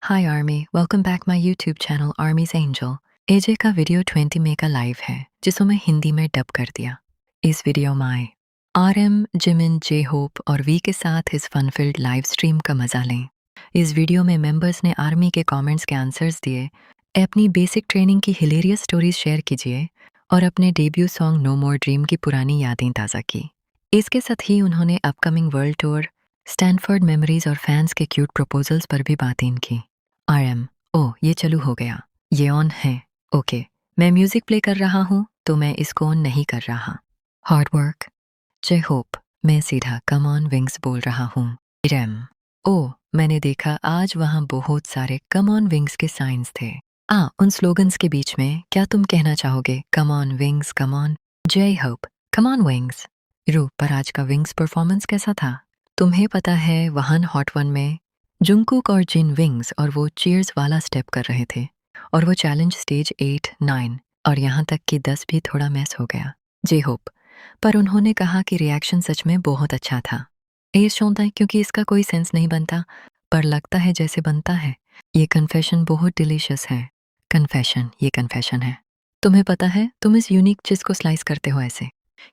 Hi Army, welcome back my YouTube channel Army's Angel। एजे का video 20 में का live है जिसको मैं हिंदी में डब कर दिया। इस वीडियो में RM, जिमिन, जे होप और वी के साथ इस फन फिल्ड लाइव स्ट्रीम का मजा लें। इस वीडियो में मेंबर्स ने आर्मी के कमेंट्स के आंसर्स दिए, अपनी बेसिक ट्रेनिंग की हिलेरियस स्टोरीज शेयर कीजिए और अपने डेब्यू सॉन्ग नो मोर ड्रीम की पुरानी यादें ताज़ा की। इसके साथ ही उन्होंने upcoming world tour, Stanford memories और फैंस के क्यूट प्रपोजल्स पर भी बातें की। RM, ओह ये चालू हो गया, ये ऑन है। ओके, मैं म्यूजिक प्ले कर रहा हूँ तो मैं इसको ऑन नहीं कर रहा। Hard work. जय होप, मैं सीधा कम ऑन विंग्स बोल रहा हूँ। RM, ओह मैंने देखा आज वहाँ बहुत सारे कम ऑन विंग्स के साइंस थे। उन स्लोगन्स के बीच में क्या तुम कहना चाहोगे? Come on wings, come on. जय होप, कम ऑन विंग्स। रू, पर आज का विंग्स परफॉर्मेंस कैसा था? तुम्हें पता है वहां हॉट वन में जुंगकुक और जिन विंग्स और वो चीयर्स वाला स्टेप कर रहे थे और वो चैलेंज स्टेज 8, 9 और यहाँ तक कि 10 भी थोड़ा मैस हो गया। जे होप, पर उन्होंने कहा कि रिएक्शन सच में बहुत अच्छा था। ये शोंता है क्योंकि इसका कोई सेंस नहीं बनता, पर लगता है जैसे बनता है। ये कन्फेशन बहुत डिलीशियस है। कन्फेशन, ये कन्फेशन है। तुम्हें पता है तुम इस यूनिक चीज को स्लाइस करते हो ऐसे।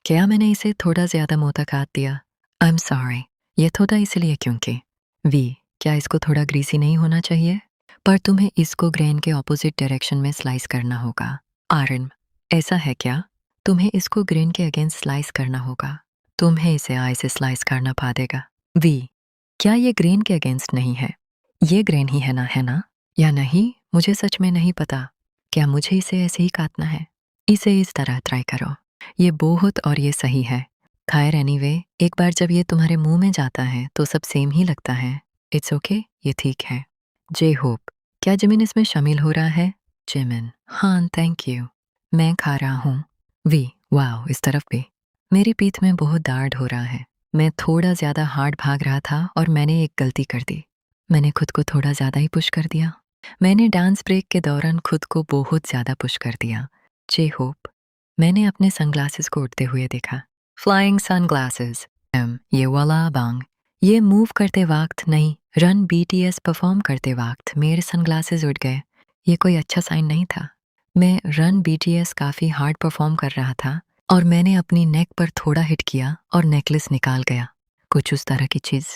क्या मैंने इसे थोड़ा ज्यादा मोटा काट दिया? आई एम सॉरी, ये थोड़ा इसलिए क्योंकि वी, क्या इसको थोड़ा ग्रीसी नहीं होना चाहिए? पर तुम्हें इसको ग्रेन के ऑपोजिट डायरेक्शन में स्लाइस करना होगा। आर्यन, ऐसा है क्या? तुम्हें इसको ग्रेन के अगेंस्ट स्लाइस करना होगा। तुम्हें इसे आई से स्लाइस करना पा देगा। वी, क्या ये ग्रेन के अगेंस्ट नहीं है? ये ग्रेन ही है ना? या नहीं, मुझे सच में नहीं पता। क्या मुझे इसे ऐसे ही काटना है? इसे इस तरह ट्राई करो। ये बहुत और ये सही है। खैर एनीवे, एक बार जब ये तुम्हारे मुंह में जाता है तो सब सेम ही लगता है। इट्स ओके, ये ठीक है। जे होप, क्या जिमिन इसमें शामिल हो रहा है? जिमिन, हाँ थैंक यू, मैं खा रहा हूँ। वी, वाओ इस तरफ भी। मेरी पीठ में बहुत दर्द हो रहा है। मैं थोड़ा ज्यादा हार्ड भाग रहा था और मैंने एक गलती कर दी। मैंने खुद को थोड़ा ज्यादा ही पुश कर दिया। मैंने डांस ब्रेक के दौरान खुद को बहुत ज्यादा पुश कर दिया। जे होप, मैंने अपने सनग्लासेस को उड़ते हुए देखा। Flying sunglasses. ये वाला बांग। ये मूव करते वक्त नहीं, रन BTS परफॉर्म करते वक्त मेरे सनग्लासेस उड़ गए। ये कोई अच्छा साइन नहीं था। मैं रन BTS काफी हार्ड परफॉर्म कर रहा था और मैंने अपनी नेक पर थोड़ा हिट किया और नेकलेस निकाल गया। कुछ उस तरह की चीज।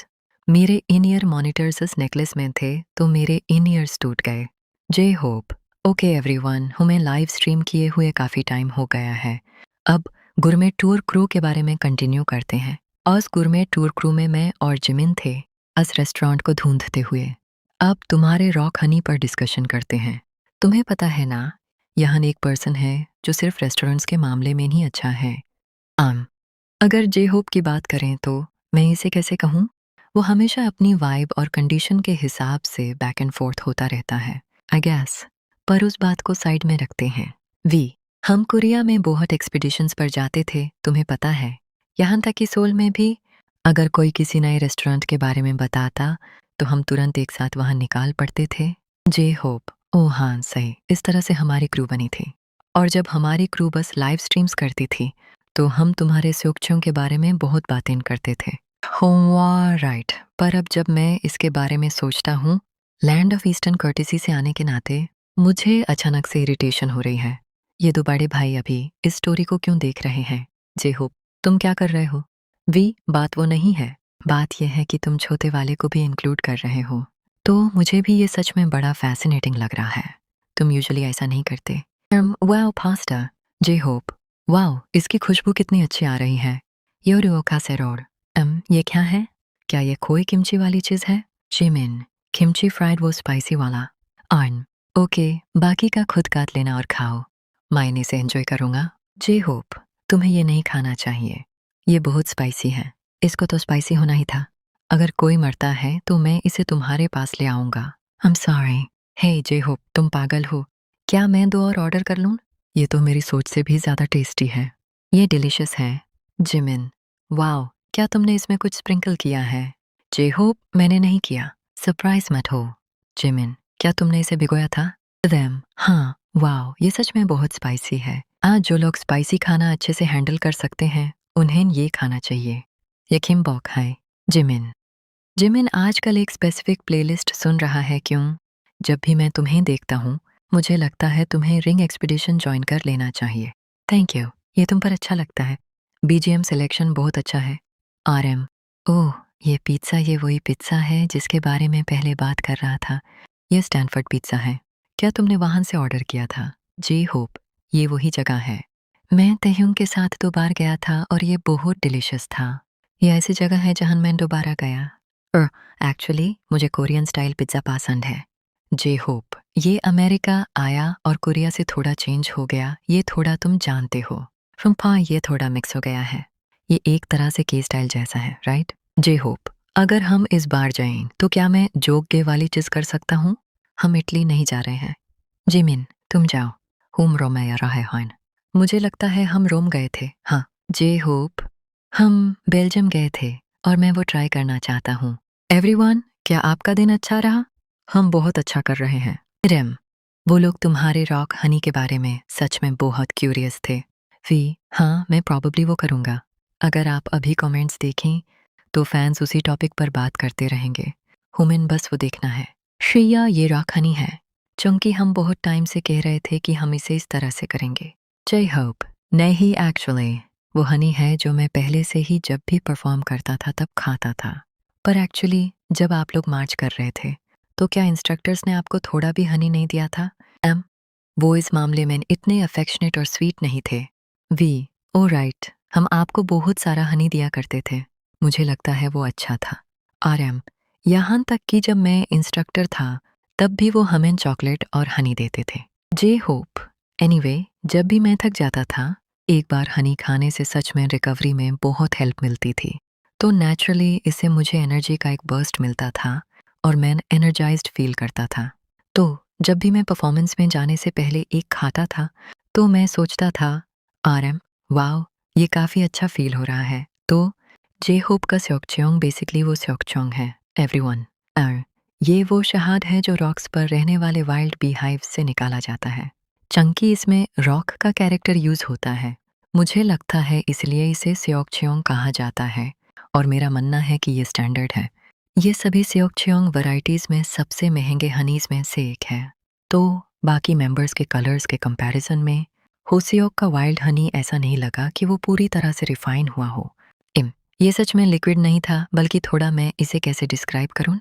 मेरे इन ईयर मॉनिटर्स इस नेकलेस में थे तो मेरे इन ईयर्स टूट गए। जे होप, ओके एवरीवन, हमें लाइव स्ट्रीम किए हुए काफी टाइम हो गया है। अब गुरमे टूर क्रू के बारे में कंटिन्यू करते हैं। आज गुरमे टूर क्रू में मैं और जिमिन थे अस रेस्टोरेंट को ढूंढते हुए। अब तुम्हारे रॉक हनी पर डिस्कशन करते हैं। तुम्हें पता है ना, यहाँ एक पर्सन है जो सिर्फ रेस्टोरेंट्स के मामले में नहीं अच्छा है। अगर जे होप की बात करें तो मैं इसे कैसे कहूँ? वो हमेशा अपनी वाइब और कंडीशन के हिसाब से बैक एंड फोर्थ होता रहता है, आई गेस। पर उस बात को साइड में रखते हैं। वी, हम कोरिया में बहुत एक्सपीडिशंस पर जाते थे, तुम्हें पता है। यहाँ तक कि सोल में भी। अगर कोई किसी नए रेस्टोरेंट के बारे में बताता तो हम तुरंत एक साथ वहां निकाल पड़ते थे। जे होप, ओ हाँ सही, इस तरह से हमारी क्रू बनी थी। और जब हमारी क्रू बस लाइव स्ट्रीम्स करती थी तो हम तुम्हारे सूक्ष्म के बारे में बहुत बातें करते थे। हुआ राइट, पर अब जब मैं इसके बारे में सोचता हूँ, लैंड ऑफ ईस्टर्न कर्टिसी से आने के नाते मुझे अचानक से इरिटेशन हो रही है। ये दो बड़े भाई अभी इस स्टोरी को क्यों देख रहे हैं? जे होप, तुम क्या कर रहे हो? वी, बात वो नहीं है। बात यह है कि तुम छोटे वाले को भी इंक्लूड कर रहे हो। तो मुझे भी ये सच में बड़ा फैसिनेटिंग लग रहा है। तुम यूजुअली ऐसा नहीं करते। Wow pasta. J Hope, wow इसकी खुशबू कितनी अच्छी आ रही है। योरो कासेरोर। ये क्या है? क्या ये खोए किमची वाली चीज है? जिमिन, किमची फ्राइड वो स्पाइसी वाला। आर्न, ओके, बाकी का खुद काट लेना और खाओ। मैं इसे एंजॉय करूंगा। जे होप, तुम्हें ये नहीं खाना चाहिए। ये बहुत स्पाइसी है। इसको तो स्पाइसी होना ही था। अगर कोई मरता है तो मैं इसे तुम्हारे पास ले आऊंगा। I am sorry. Hey J Hope, तुम पागल हो। क्या मैं 2 और ऑर्डर कर लूं? ये तो मेरी सोच से भी ज्यादा टेस्टी है। ये डिलीशियस है। जिमिन, वाओ, क्या तुमने इसमें कुछ स्प्रिंकल किया है? जे होप, मैंने नहीं किया। सरप्राइज मत हो। जिमिन, क्या तुमने इसे भिगोया था? रैम, हाँ, वाओ ये सच में बहुत स्पाइसी है। आज जो लोग स्पाइसी खाना अच्छे से हैंडल कर सकते हैं उन्हें ये खाना चाहिए। यकीन बॉक है। जिमिन, जिमिन आजकल एक स्पेसिफिक प्लेलिस्ट सुन रहा है क्यों? जब भी मैं तुम्हें देखता हूँ मुझे लगता है तुम्हें रिंग एक्सपीडिशन ज्वाइन कर लेना चाहिए। थैंक यू, ये तुम पर अच्छा लगता है। बीजीएम सिलेक्शन बहुत अच्छा है। आरएम, ओह ये पिज़्ज़ा, ये वही पिज़्ज़ा है जिसके बारे में पहले बात कर रहा था। ये स्टैनफोर्ड पिज़्ज़ा है। क्या तुमने वहाँ से ऑर्डर किया था? जी होप, ये वही जगह है। मैं तहयुंग के साथ 2 बार गया था और ये बहुत डिलीशियस था। ये ऐसी जगह है जहाँ मैं दोबारा गया। एक्चुअली मुझे कोरियन स्टाइल पिज़्ज़ा पसंद है। जे होप, ये अमेरिका आया और कोरिया से थोड़ा चेंज हो गया, ये थोड़ा तुम जानते हो। हाँ, ये थोड़ा मिक्स हो गया है। ये एक तरह से के स्टाइल जैसा है, राइट? जे होप, अगर हम इस बार जाएं तो क्या मैं जोक वाली चीज़ कर सकता हूँ? हम इटली नहीं जा रहे हैं। जिमिन, तुम जाओ। होम रोम या रहा है। मुझे लगता है हम रोम गए थे। हाँ। जे होप, हम बेल्जियम गए थे और मैं वो ट्राई करना चाहता हूँ। एवरीवन, क्या आपका दिन अच्छा रहा? हम बहुत अच्छा कर रहे हैं। रेम, वो लोग तुम्हारे रॉक हनी के बारे में सच में बहुत क्यूरियस थे। वी, हाँ मैं प्रॉबली वो करूँगा। अगर आप अभी कमेंट्स देखें तो फैंस उसी टॉपिक पर बात करते रहेंगे। हुमिन, बस वो देखना है। श्रेया, ये रॉक हनी है, चूंकि हम बहुत टाइम से कह रहे थे कि हम इसे इस तरह से करेंगे। जय होप, नहीं एक्चुअली वो हनी है जो मैं पहले से ही जब भी परफॉर्म करता था तब खाता था। पर एक्चुअली जब आप लोग मार्च कर रहे थे तो क्या इंस्ट्रक्टर्स ने आपको थोड़ा भी हनी नहीं दिया था? वो इस मामले में इतने अफेक्शनेट और स्वीट नहीं थे। वी, ओ राइट, हम आपको बहुत सारा हनी दिया करते थे। मुझे लगता है वो अच्छा था। आरएम, यहाँ तक कि जब मैं इंस्ट्रक्टर था तब भी वो हमें चॉकलेट और हनी देते थे। जे होप, एनीवे, जब भी मैं थक जाता था एक बार हनी खाने से सच में रिकवरी में बहुत हेल्प मिलती थी। तो नेचुरली इससे मुझे एनर्जी का एक बर्स्ट मिलता था और मैं एनर्जाइज्ड फील करता था। तो जब भी मैं परफॉर्मेंस में जाने से पहले एक खाता था तो मैं सोचता था, आरएम, वाओ, ये काफ़ी अच्छा फील हो रहा है। तो जे होप का स्योकचोंग बेसिकली वो स्योकचोंग है। एवरीवन, ये वो शहद है जो रॉक्स पर रहने वाले वाइल्ड बी हाइव से निकाला जाता है। चंकी इसमें रॉक का कैरेक्टर यूज होता है। मुझे लगता है इसलिए इसे स्योकचोंग कहा जाता है और मेरा मानना है कि ये स्टैंडर्ड है। ये सभी स्योकचोंग वैरायटीज़ में सबसे महंगे हनीज़ में से एक है। तो बाकी मेंबर्स के कलर्स के कंपैरिजन में होसियोक का वाइल्ड हनी ऐसा नहीं लगा कि वो पूरी तरह से रिफाइन हुआ हो। ये सच में लिक्विड नहीं था बल्कि थोड़ा, मैं इसे कैसे डिस्क्राइब करूं?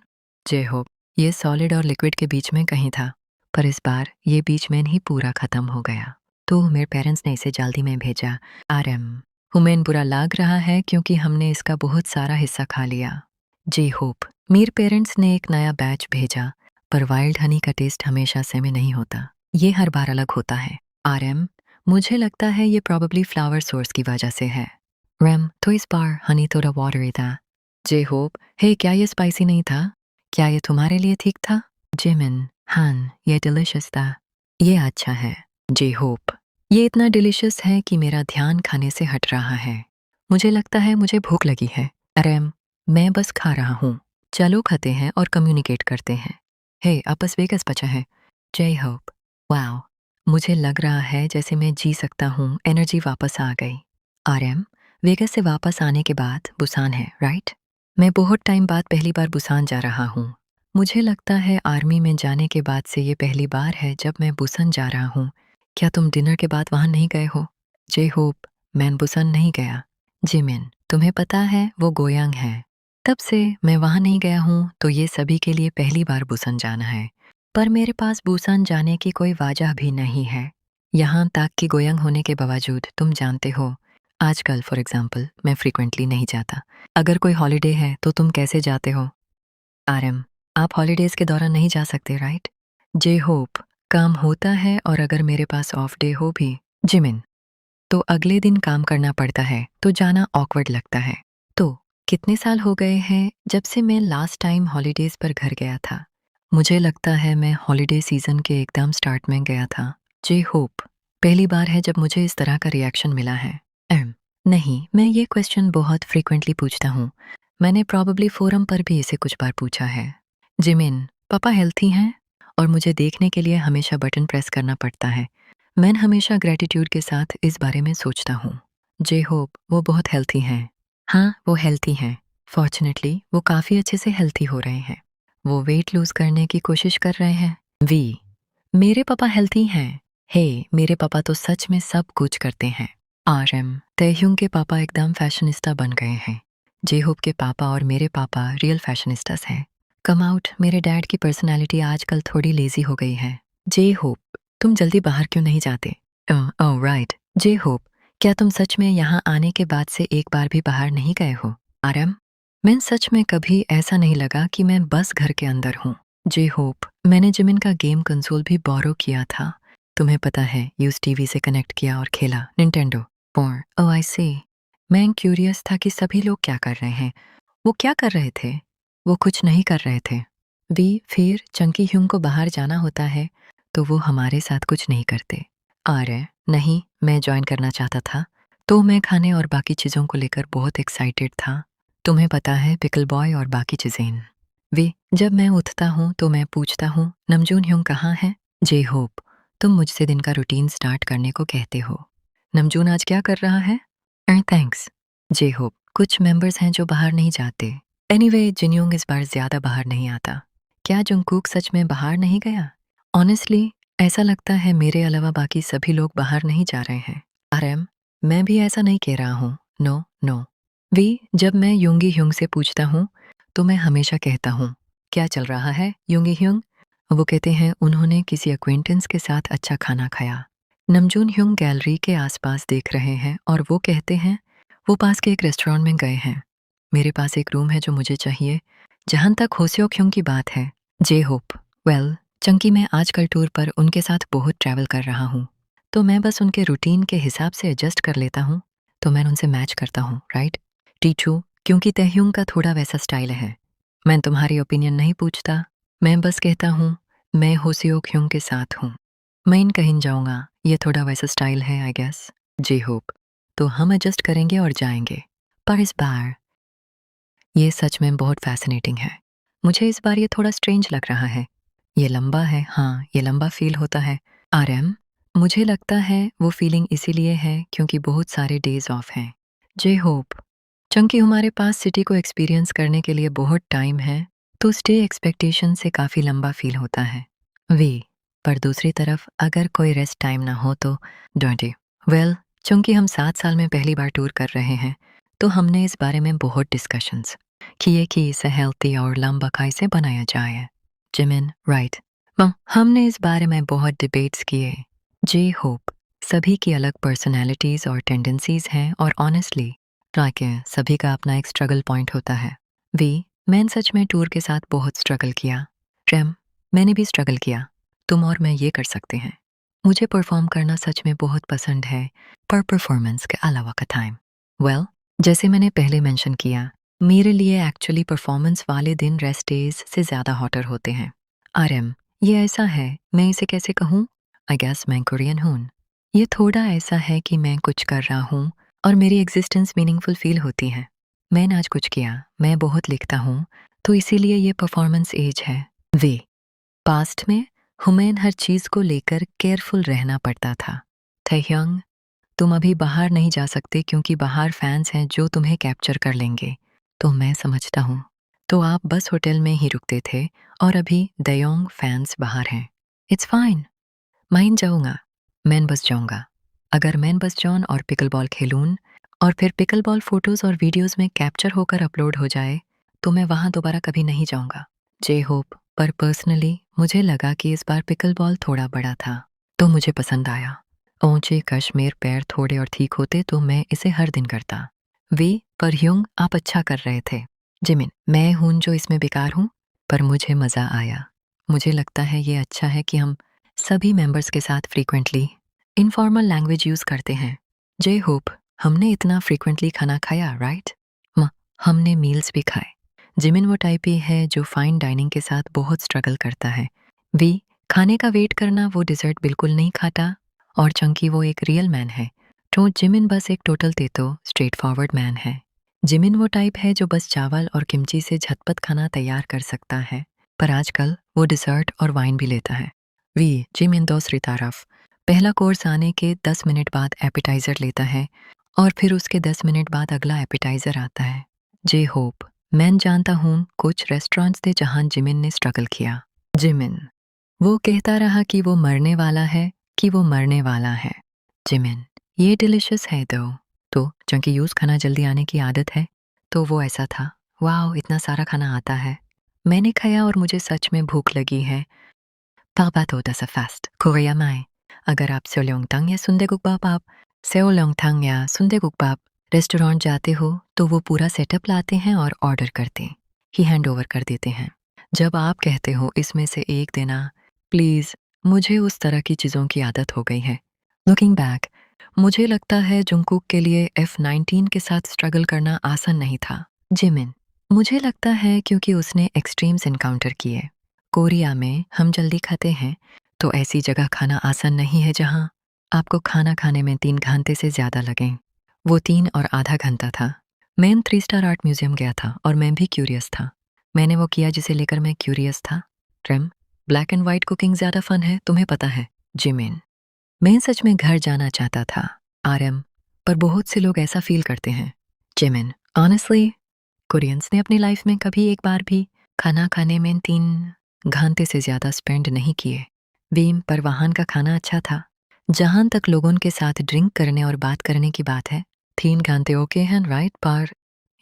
जे होप, ये सॉलिड और लिक्विड के बीच में कहीं था, पर इस बार ये बीच में ही पूरा खत्म हो गया। तो मेरे पेरेंट्स ने इसे जल्दी में भेजा। आरएम, हुमेन, बुरा लग रहा है क्योंकि हमने इसका बहुत सारा हिस्सा खा लिया। जे होप, मेरे पेरेंट्स ने एक नया बैच भेजा, पर वाइल्ड हनी का टेस्ट हमेशा सेम नहीं होता, ये हर बार अलग होता है। आरएम, मुझे लगता है ये प्रॉबली फ्लावर सोर्स की वजह से है। रैम, तो इस बार हनी थोड़ा वाटरी था। जे होप, हे क्या ये स्पाइसी नहीं था? क्या ये तुम्हारे लिए ठीक था? जिमिन, हान, ये डिलिशियस था। ये अच्छा है। जे होप, ये इतना डिलिशियस है कि मेरा ध्यान खाने से हट रहा है। मुझे लगता है मुझे भूख लगी है। रैम, मैं बस खा रहा हूँ। चलो खाते हैं और कम्युनिकेट करते हैं। हे, आपस वेगस बचा है। जय होप, वाओ, मुझे लग रहा है जैसे मैं जी सकता हूँ, एनर्जी वापस आ गई। आरएम, वेगस से वापस आने के बाद बुसान है, राइट? मैं बहुत टाइम बाद पहली बार बुसान जा रहा हूँ। मुझे लगता है आर्मी में जाने के बाद से ये पहली बार है जब मैं बुसान जा रहा हूँ। क्या तुम डिनर के बाद वहाँ नहीं गए हो? जे होप, मैं बुसान नहीं गया। जिमिन, तुम्हें पता है वो गोयांग है। तब से मैं वहाँ नहीं गया हूँ तो ये सभी के लिए पहली बार बुसान जाना है। पर मेरे पास बुसान जाने की कोई वजह भी नहीं है। यहाँ तक कि गोयांग होने के बावजूद तुम जानते हो, आजकल फॉर एग्जाम्पल मैं फ्रीक्वेंटली नहीं जाता। अगर कोई हॉलिडे है तो तुम कैसे जाते हो? आरएम, आप हॉलिडेज के दौरान नहीं जा सकते, राइट? जे होप, काम होता है और अगर मेरे पास ऑफ डे हो भी, जिमिन, तो अगले दिन काम करना पड़ता है तो जाना ऑकवर्ड लगता है। तो कितने साल हो गए हैं जब से मैं लास्ट टाइम हॉलिडेज पर घर गया था? मुझे लगता है मैं हॉलिडे सीजन के एकदम स्टार्ट में गया था। जे होप, पहली बार है जब मुझे इस तरह का रिएक्शन मिला है। नहीं, मैं ये क्वेश्चन बहुत फ्रीक्वेंटली पूछता हूँ। मैंने प्रॉबली फोरम पर भी इसे कुछ बार पूछा है। जिमिन, पापा हेल्थी हैं और मुझे देखने के लिए हमेशा बटन प्रेस करना पड़ता है। मैं हमेशा ग्रेटिट्यूड के साथ इस बारे में सोचता हूँ। जे होप, वो बहुत हेल्थी हैं। हाँ, वो हेल्थी हैं। फॉर्चुनेटली वो काफ़ी अच्छे से हेल्थी हो रहे हैं। वो वेट लूज़ करने की कोशिश कर रहे हैं। वी मेरे पापा हेल्थी हैं। हे मेरे पापा तो सच में सब कुछ करते हैं। RM तैह्युंग के पापा एकदम फैशनिस्टा बन गए हैं। जे होप के पापा और मेरे पापा रियल फैशनिस्टास हैं। कम आउट मेरे डैड की पर्सनालिटी आजकल थोड़ी लेजी हो गई है। जे होप तुम जल्दी बाहर क्यों नहीं जाते? Oh right. जे होप क्या तुम सच में यहाँ आने के बाद से एक बार भी बाहर नहीं गए हो? RM मैं सच में कभी ऐसा नहीं लगा कि मैं बस घर के अंदर हूँ। जे होप मैंने जिमिन का गेम कंसोल भी बोरो किया था। तुम्हें पता है यूज टीवी से कनेक्ट किया और खेला निंटेंडो 4। ओह आई सी। मैं क्यूरियस था कि सभी लोग क्या कर रहे हैं। वो क्या कर रहे थे? वो कुछ नहीं कर रहे थे। वी फिर चंकी ह्यूंग को बाहर जाना होता है तो वो हमारे साथ कुछ नहीं करते। अरे नहीं, मैं ज्वाइन करना चाहता था तो मैं खाने और बाकी चीज़ों को लेकर बहुत एक्साइटेड था। तुम्हें पता है पिकल बॉय और बाकी चीज़ें। वे जब मैं उठता हूँ तो मैं पूछता हूँ नमजून ह्यूंग कहाँ है? जे होप तुम मुझसे दिन का रूटीन स्टार्ट करने को कहते हो। नमजून आज क्या कर रहा है? थैंक्स। जे होप कुछ मेंबर्स हैं जो बाहर नहीं जाते। एनीवे जिनयोंग इस बार ज्यादा बाहर नहीं आता। क्या जंगकुक सच में बाहर नहीं गया? ऑनेस्टली ऐसा लगता है मेरे अलावा बाकी सभी लोग बाहर नहीं जा रहे हैं। RM मैं भी ऐसा नहीं कह रहा हूँ। No no. वी जब मैं युंगी ह्यूंग से पूछता हूँ तो मैं हमेशा कहता हूँ क्या चल रहा है युंगी ह्यूंग? वो कहते हैं उन्होंने किसी अक्वेंटेंस के साथ अच्छा खाना खाया। नमजून ह्यूंग गैलरी के आसपास देख रहे हैं और वो कहते हैं वो पास के एक रेस्टोरेंट में गए हैं। मेरे पास एक रूम है जो मुझे चाहिए। जहां तक होस्योक ह्यूंग की बात है जे होप वेल चंकी मैं आजकल टूर पर उनके साथ बहुत ट्रैवल कर रहा हूँ तो मैं बस उनके रूटीन के हिसाब से एडजस्ट कर लेता हूँ तो मैं उनसे मैच करता हूँ राइट? टीचू क्योंकि तैह्युंग का थोड़ा वैसा स्टाइल है। मैं तुम्हारी ओपिनियन नहीं पूछता, मैं बस कहता हूँ मैं होसियोक ह्यूंग के साथ हूँ। मैं इन कहीं जाऊँगा, ये थोड़ा वैसा स्टाइल है आई गेस। जे होप तो हम एडजस्ट करेंगे और जाएंगे। पर इस बार ये सच में बहुत फैसिनेटिंग है। मुझे इस बार ये थोड़ा स्ट्रेंज लग रहा है। ये लंबा है, हाँ ये लंबा फील होता है। RM मुझे लगता है वो फीलिंग इसीलिए है क्योंकि बहुत सारे डेज ऑफ हैं। जे होप चूंकि हमारे पास सिटी को एक्सपीरियंस करने के लिए बहुत टाइम है तो स्टे एक्सपेक्टेशन से काफ़ी लंबा फील होता है। वे पर दूसरी तरफ अगर कोई रेस्ट टाइम ना हो तो डोंटे वेल चूंकि हम 7 साल में पहली बार टूर कर रहे हैं तो हमने इस बारे में बहुत डिस्कशंस किए कि इसे हेल्थी और लंबा कैसे बनाया जाए। जिमिन राइट हमने इस बारे में बहुत डिबेट्स किए। जे होप सभी की अलग पर्सनैलिटीज़ और टेंडेंसीज़ हैं और ऑनेस्टली लाइक सभी का अपना एक स्ट्रगल पॉइंट होता है। वी मैंने सच में टूर के साथ बहुत स्ट्रगल किया। रेम मैंने भी स्ट्रगल किया। तुम और मैं ये कर सकते हैं। मुझे परफॉर्म करना सच में बहुत पसंद है पर परफॉर्मेंस के अलावा का टाइम वेल जैसे मैंने पहले मेंशन किया मेरे लिए एक्चुअली परफॉर्मेंस वाले दिन रेस्ट डेज से ज़्यादा हॉटर होते हैं। RM ये ऐसा है मैं इसे कैसे कहूँ? आई गेस मैं कोरियन हूँ। ये थोड़ा ऐसा है कि मैं कुछ कर रहा हूँ और मेरी एग्जिस्टेंस मीनिंगफुल फील होती है। मैंने आज कुछ किया, मैं बहुत लिखता हूँ तो इसीलिए ये परफॉर्मेंस एज है। वे पास्ट में हमें हर चीज़ को लेकर केयरफुल रहना पड़ता था। तैह्युंग तुम अभी बाहर नहीं जा सकते क्योंकि बाहर फैंस हैं जो तुम्हें कैप्चर कर लेंगे। तो मैं समझता हूँ तो आप बस होटल में ही रुकते थे और अभी दयोंग फैंस बाहर हैं। इट्स फाइन मैं जाऊँगा। मैं बस जाऊँगा। अगर मैं बस जॉन और पिकल बॉल खेलूँ और फिर पिकल बॉल फोटोज़ और वीडियोज़ में कैप्चर होकर अपलोड हो जाए तो मैं वहाँ दोबारा कभी नहीं जाऊँगा। जे होप पर पर्सनली मुझे लगा कि इस बार पिकल बॉल थोड़ा बड़ा था तो मुझे पसंद आया। ऊंचे कश्मीर पैर थोड़े और ठीक होते तो मैं इसे हर दिन करता। वे पर ह्यूंग आप अच्छा कर रहे थे। जिमिन मैं हूं जो इसमें बेकार हूं पर मुझे मज़ा आया। मुझे लगता है ये अच्छा है कि हम सभी मेंबर्स के साथ फ्रीक्वेंटली इनफॉर्मल लैंग्वेज यूज़ करते हैं। जे होप हमने इतना फ्रीक्वेंटली खाना खाया राइट? हमने मील्स भी खाए। जिमिन वो टाइप ही है जो फाइन डाइनिंग के साथ बहुत स्ट्रगल करता है। वी खाने का वेट करना वो डिज़र्ट बिल्कुल नहीं खाता और चंकी वो एक रियल मैन है तो जिमिन बस एक टोटल तेतो स्ट्रेट फॉरवर्ड मैन है। जिमिन वो टाइप है जो बस चावल और किमची से झटपट खाना तैयार कर सकता है पर आजकल वो डिज़र्ट और वाइन भी लेता है। वी जिमिन दूसरी तरफ पहला कोर्स आने के 10 मिनट बाद एपिटाइज़र लेता है और फिर उसके 10 मिनट बाद अगला एपिटाइज़र आता है। जे होप मैं जानता हूँ कुछ रेस्टोरेंट्स थे जहाँ जिमिन ने स्ट्रगल किया। जिमिन वो कहता रहा कि वो मरने वाला है, कि वो मरने वाला है। जिमिन, ये डिलिशियस है दो। तो चंकी यूज़ खाना जल्दी आने की आदत है, तो वो ऐसा था। वाओ! इतना सारा खाना आता है। मैंने खाया और मुझे सच में भूख लगी है। Palbatoda sa fast. Korea mai. अगर आप सेओलोंगतांग या सुंदेगुकबाप आप सेओलोंगतांग या सुंदेगुकबाप रेस्टोरेंट जाते हो तो वो पूरा सेटअप लाते हैं और ऑर्डर करते ही हैंड ओवर कर देते हैं। जब आप कहते हो इसमें से एक देना प्लीज़, मुझे उस तरह की चीज़ों की आदत हो गई है। लुकिंग बैक, मुझे लगता है जुंगकुक के लिए F-19 के साथ स्ट्रगल करना आसान नहीं था। जिमिन, मुझे लगता है क्योंकि उसने एक्सट्रीम्स एनकाउंटर किए। कोरिया में हम जल्दी खाते हैं, तो ऐसी जगह खाना आसान नहीं है जहाँ आपको खाना खाने में 3 घंटे से ज़्यादा लगें। वो 3 और आधा घंटा था। मैं 3 स्टार आर्ट म्यूज़ियम गया था और मैं भी क्यूरियस था। मैंने वो किया जिसे लेकर मैं क्यूरियस था। Trim, black and white cooking ज़्यादा फन है, तुम्हें पता है। जिमिन, मैं सच में घर जाना चाहता था। आरएम, पर बहुत से लोग ऐसा फ़ील करते हैं। जिमिन, ऑनेस्टली, कोरियंस ने अपनी लाइफ में कभी एक बार भी खाना खाने में 3 घंटे से ज़्यादा स्पेंड नहीं किए। वीम, पर वहाँ का खाना अच्छा था। जहाँ तक लोगों के साथ ड्रिंक करने और बात करने की बात है, 3 घंटे ओके हैं, राइट? पर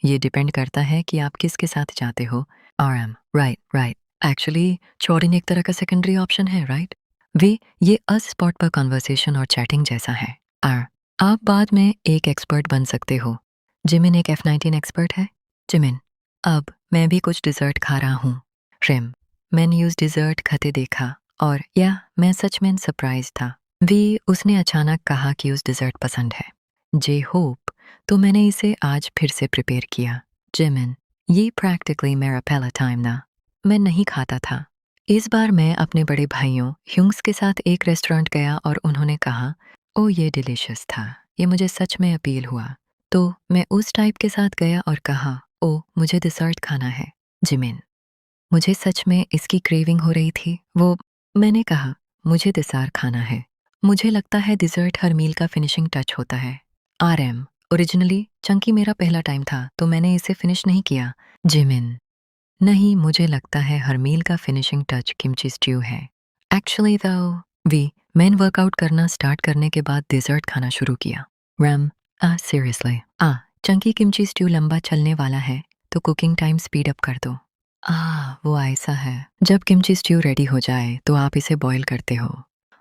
ये डिपेंड करता है कि आप किसके साथ जाते हो। RM, right, right. एक्चुअली चौरिन एक तरह का सेकेंडरी ऑप्शन है, राइट? वे ये स्पॉट पर कन्वर्सेशन और चैटिंग जैसा है। आर, आप बाद में एक एक्सपर्ट बन सकते हो। जिमिन एक F-19 एक्सपर्ट है। जिमिन, अब मैं भी कुछ डिज़र्ट खा रहा हूँ। रिम, मैंने उस डिज़र्ट खाते देखा और या मैं सच में सरप्राइज था। वी, उसने अचानक कहा कि उस डिज़र्ट पसंद है। जे होप, तो मैंने इसे आज फिर से प्रिपेयर किया। जिमिन, ये प्रैक्टिकली मेरा पहला टाइम ना। मैं नहीं खाता था। इस बार मैं अपने बड़े भाइयों ह्यूंग्स के साथ एक रेस्टोरेंट गया और उन्होंने कहा, ओ ये डिलिशियस था। ये मुझे सच में अपील हुआ। तो मैं उस टाइप के साथ गया और कहा, ओ मुझे डिज़र्ट खाना है। जिमिन, मुझे सच में इसकी क्रेविंग हो रही थी। मैंने कहा, मुझे डिज़र्ट खाना है। मुझे लगता है डिज़र्ट हर मील का फिनिशिंग टच होता है। आरएम, ओरिजिनली चंकी मेरा पहला टाइम था तो मैंने इसे फिनिश नहीं किया। जिमिन, नहीं, मुझे लगता है हर मील का फिनिशिंग टच किमची स्ट्यू है। एक्चुअली दो वी, मैंने वर्कआउट करना स्टार्ट करने के बाद डिज़र्ट खाना शुरू किया। RAM, seriously Chunky kimchi stew लंबा चलने वाला है तो कुकिंग टाइम स्पीड अप कर दो। वो ऐसा है। जब किमची स्ट्यू रेडी हो जाए तो आप इसे बॉईल करते हो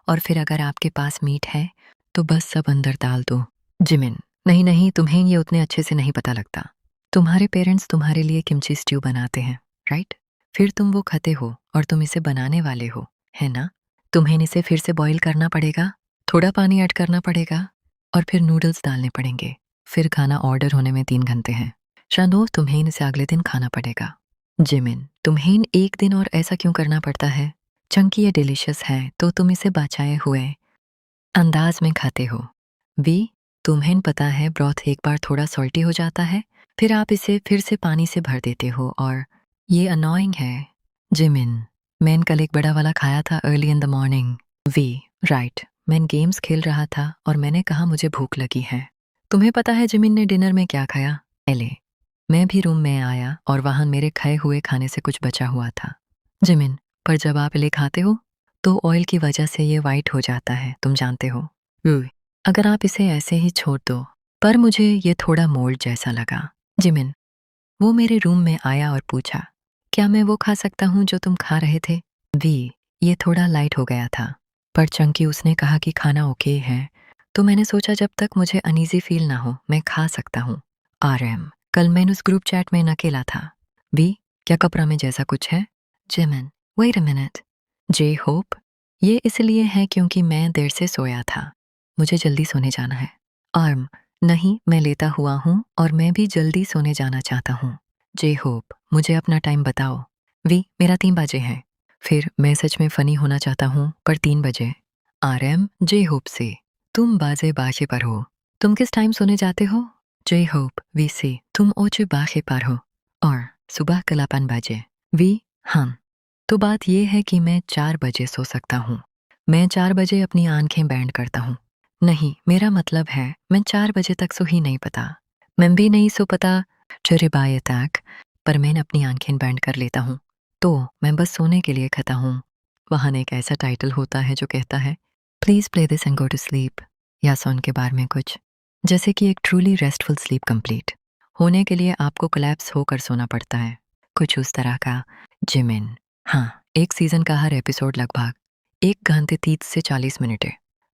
और फिर अगर आपके पास मीट है तो बस सब अंदर डाल दो। जिमिन, नहीं नहीं, तुम्हें ये उतने अच्छे से नहीं पता लगता। तुम्हारे पेरेंट्स तुम्हारे लिए किमची स्ट्यू बनाते हैं, राइट? फिर तुम वो खाते हो और तुम इसे बनाने वाले हो, है ना? तुम्हें इसे फिर से बॉईल करना पड़ेगा, थोड़ा पानी ऐड करना पड़ेगा और फिर नूडल्स डालने पड़ेंगे। फिर खाना ऑर्डर होने में 3 घंटे हैं। शानो, तुम्हें इसे अगले दिन खाना पड़ेगा। जिमिन, तुम्हें एक दिन और ऐसा क्यों करना पड़ता है? चंकी ये डिलिशियस है तो तुम इसे बचाए हुए अंदाज में खाते हो। वी, तुम्हें पता है ब्रॉथ एक बार थोड़ा सॉल्टी हो जाता है, फिर आप इसे फिर से पानी से भर देते हो और ये अनोइंग है। जिमिन, मैंने कल एक बड़ा वाला खाया था early in the morning. V, right, मैं गेम्स खेल रहा था और मैंने कहा मुझे भूख लगी है। तुम्हें पता है जिमिन ने डिनर में क्या खाया? एले, मैं भी रूम में आया और वहाँ मेरे खाए हुए खाने से कुछ बचा हुआ था। जिमिन, पर जब आप इले खाते हो तो ऑयल की वजह से ये वाइट हो जाता है, तुम जानते हो। अगर आप इसे ऐसे ही छोड़ दो, पर मुझे ये थोड़ा मोल्ड जैसा लगा। जिमिन, वो मेरे रूम में आया और पूछा, क्या मैं वो खा सकता हूँ जो तुम खा रहे थे? वी, ये थोड़ा लाइट हो गया था, पर चंकी उसने कहा कि खाना ओके है, तो मैंने सोचा जब तक मुझे अनईजी फील ना हो, मैं खा सकता हूँ। आरएम, कल मैंने उस ग्रुप चैट में न अकेला था। वी, क्या कपड़ा में जैसा कुछ है? Jimin, wait a minute. J Hope, ये इसलिए है क्योंकि मैं देर से सोया था। मुझे जल्दी सोने जाना है। आर्म, नहीं, मैं लेटा हुआ हूँ और मैं भी जल्दी सोने जाना चाहता हूँ। जे होप, मुझे अपना टाइम बताओ। वी, मेरा 3 बजे है। फिर मैं सच में फ़नी होना चाहता हूँ, पर 3 बजे। आरएम, जे होप से, तुम बाजे पर हो। तुम किस टाइम सोने जाते हो? जे होप, वी से, तुम ओचे बाखे पर हो और सुबह कल 5 बजे। वी, हाँ। तो बात ये है कि मैं 4 बजे सो सकता हूँ। मैं 4 बजे अपनी आंखें बैंड करता हूँ। नहीं, मेरा मतलब है मैं 4 बजे तक सो ही नहीं पता। मैं भी नहीं सो पता चरिबाए तक, पर मैं अपनी आंखें बैंड कर लेता हूँ। तो मैं बस सोने के लिए खाता हूँ। वहाँ एक ऐसा टाइटल होता है जो कहता है please play this and go to sleep, या सॉन के बारे में कुछ, जैसे कि एक ट्रूली रेस्टफुल स्लीप कंप्लीट होने के लिए आपको कोलैप्स होकर सोना पड़ता है, कुछ उस तरह का। जिमिन, हाँ, एक सीज़न का हर एपिसोड लगभग 1 घंटे 30 से 40 मिनट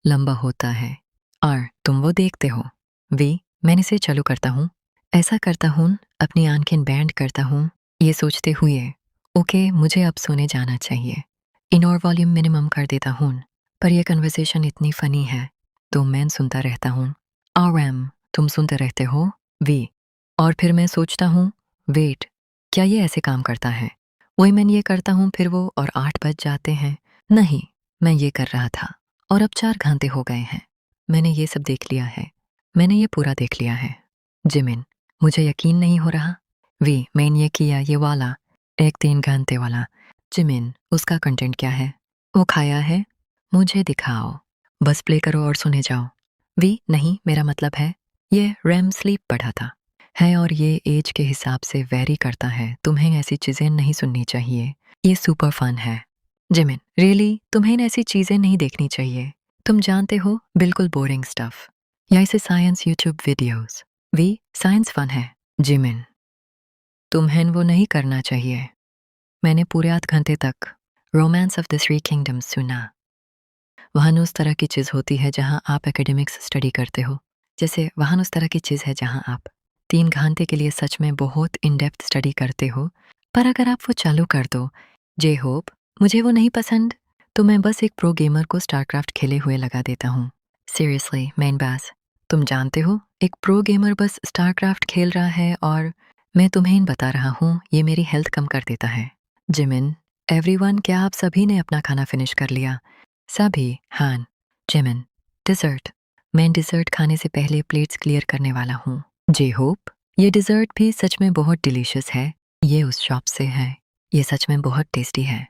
लंबा होता है और तुम वो देखते हो। मैंने इसे चालू करता हूँ, ऐसा करता हूँ, अपनी आंखें बैंड करता हूँ, ये सोचते हुए ओके मुझे अब सोने जाना चाहिए। इनोर वॉल्यूम मिनिमम कर देता हूँ, पर यह कन्वर्सेशन इतनी फ़नी है तो मैं सुनता रहता हूँ। तुम सुनते रहते हो? और फिर मैं सोचता हूँ वेट, क्या ये ऐसे काम करता है? वही मैं ये करता हूँ, फिर वो और 8 बज जाते हैं। नहीं, मैं ये कर रहा था और अब 4 घंटे हो गए हैं। मैंने ये सब देख लिया है, मैंने ये पूरा देख लिया है। जिमिन, मुझे यकीन नहीं हो रहा। मैंने ये किया, ये वाला, एक 3 घंटे वाला। जिमिन, उसका कंटेंट क्या है? वो खाया है? मुझे दिखाओ, बस प्ले करो और सुने जाओ। नहीं, मेरा मतलब है ये रैम स्लीप पढ़ा था है और ये एज के हिसाब से वेरी करता है। तुम्हें ऐसी चीज़ें नहीं सुननी चाहिए, ये सुपर फन है। जिमिन, रियली तुम्हें ऐसी चीज़ें नहीं देखनी चाहिए, तुम जानते हो, बिल्कुल बोरिंग स्टफ। या इसे science YouTube videos. Science fun है। जिमिन, तुम्हें वो नहीं करना चाहिए। मैंने पूरे 8 घंटे तक romance of the three kingdoms सुना। वहाँ उस तरह की चीज़ होती है जहाँ आप एकेडमिक्स स्टडी करते हो, जैसे वहाँ उस तरह की चीज़ है जहाँ आप 3 घंटे के लिए सच में बहुत इन डेप्थ स्टडी करते हो। पर अगर आप वो चालू कर दो, जे होप, मुझे वो नहीं पसंद, तो मैं बस एक प्रो गेमर को स्टारक्राफ्ट खेले हुए लगा देता हूँ। सीरियसली मेन बास, तुम जानते हो, एक प्रो गेमर बस स्टारक्राफ्ट खेल रहा है और मैं तुम्हें बता रहा हूँ ये मेरी हेल्थ कम कर देता है। जिमिन, एवरीवन, क्या आप सभी ने अपना खाना फिनिश कर लिया? सभी, हाँ। जिमिन, डिज़र्ट, मैं डिज़र्ट खाने से पहले प्लेट्स क्लियर करने वाला हूँ। जे होप, ये डिज़र्ट भी सच में बहुत डिलीशियस है, ये उस शॉप से है, ये सच में बहुत टेस्टी है।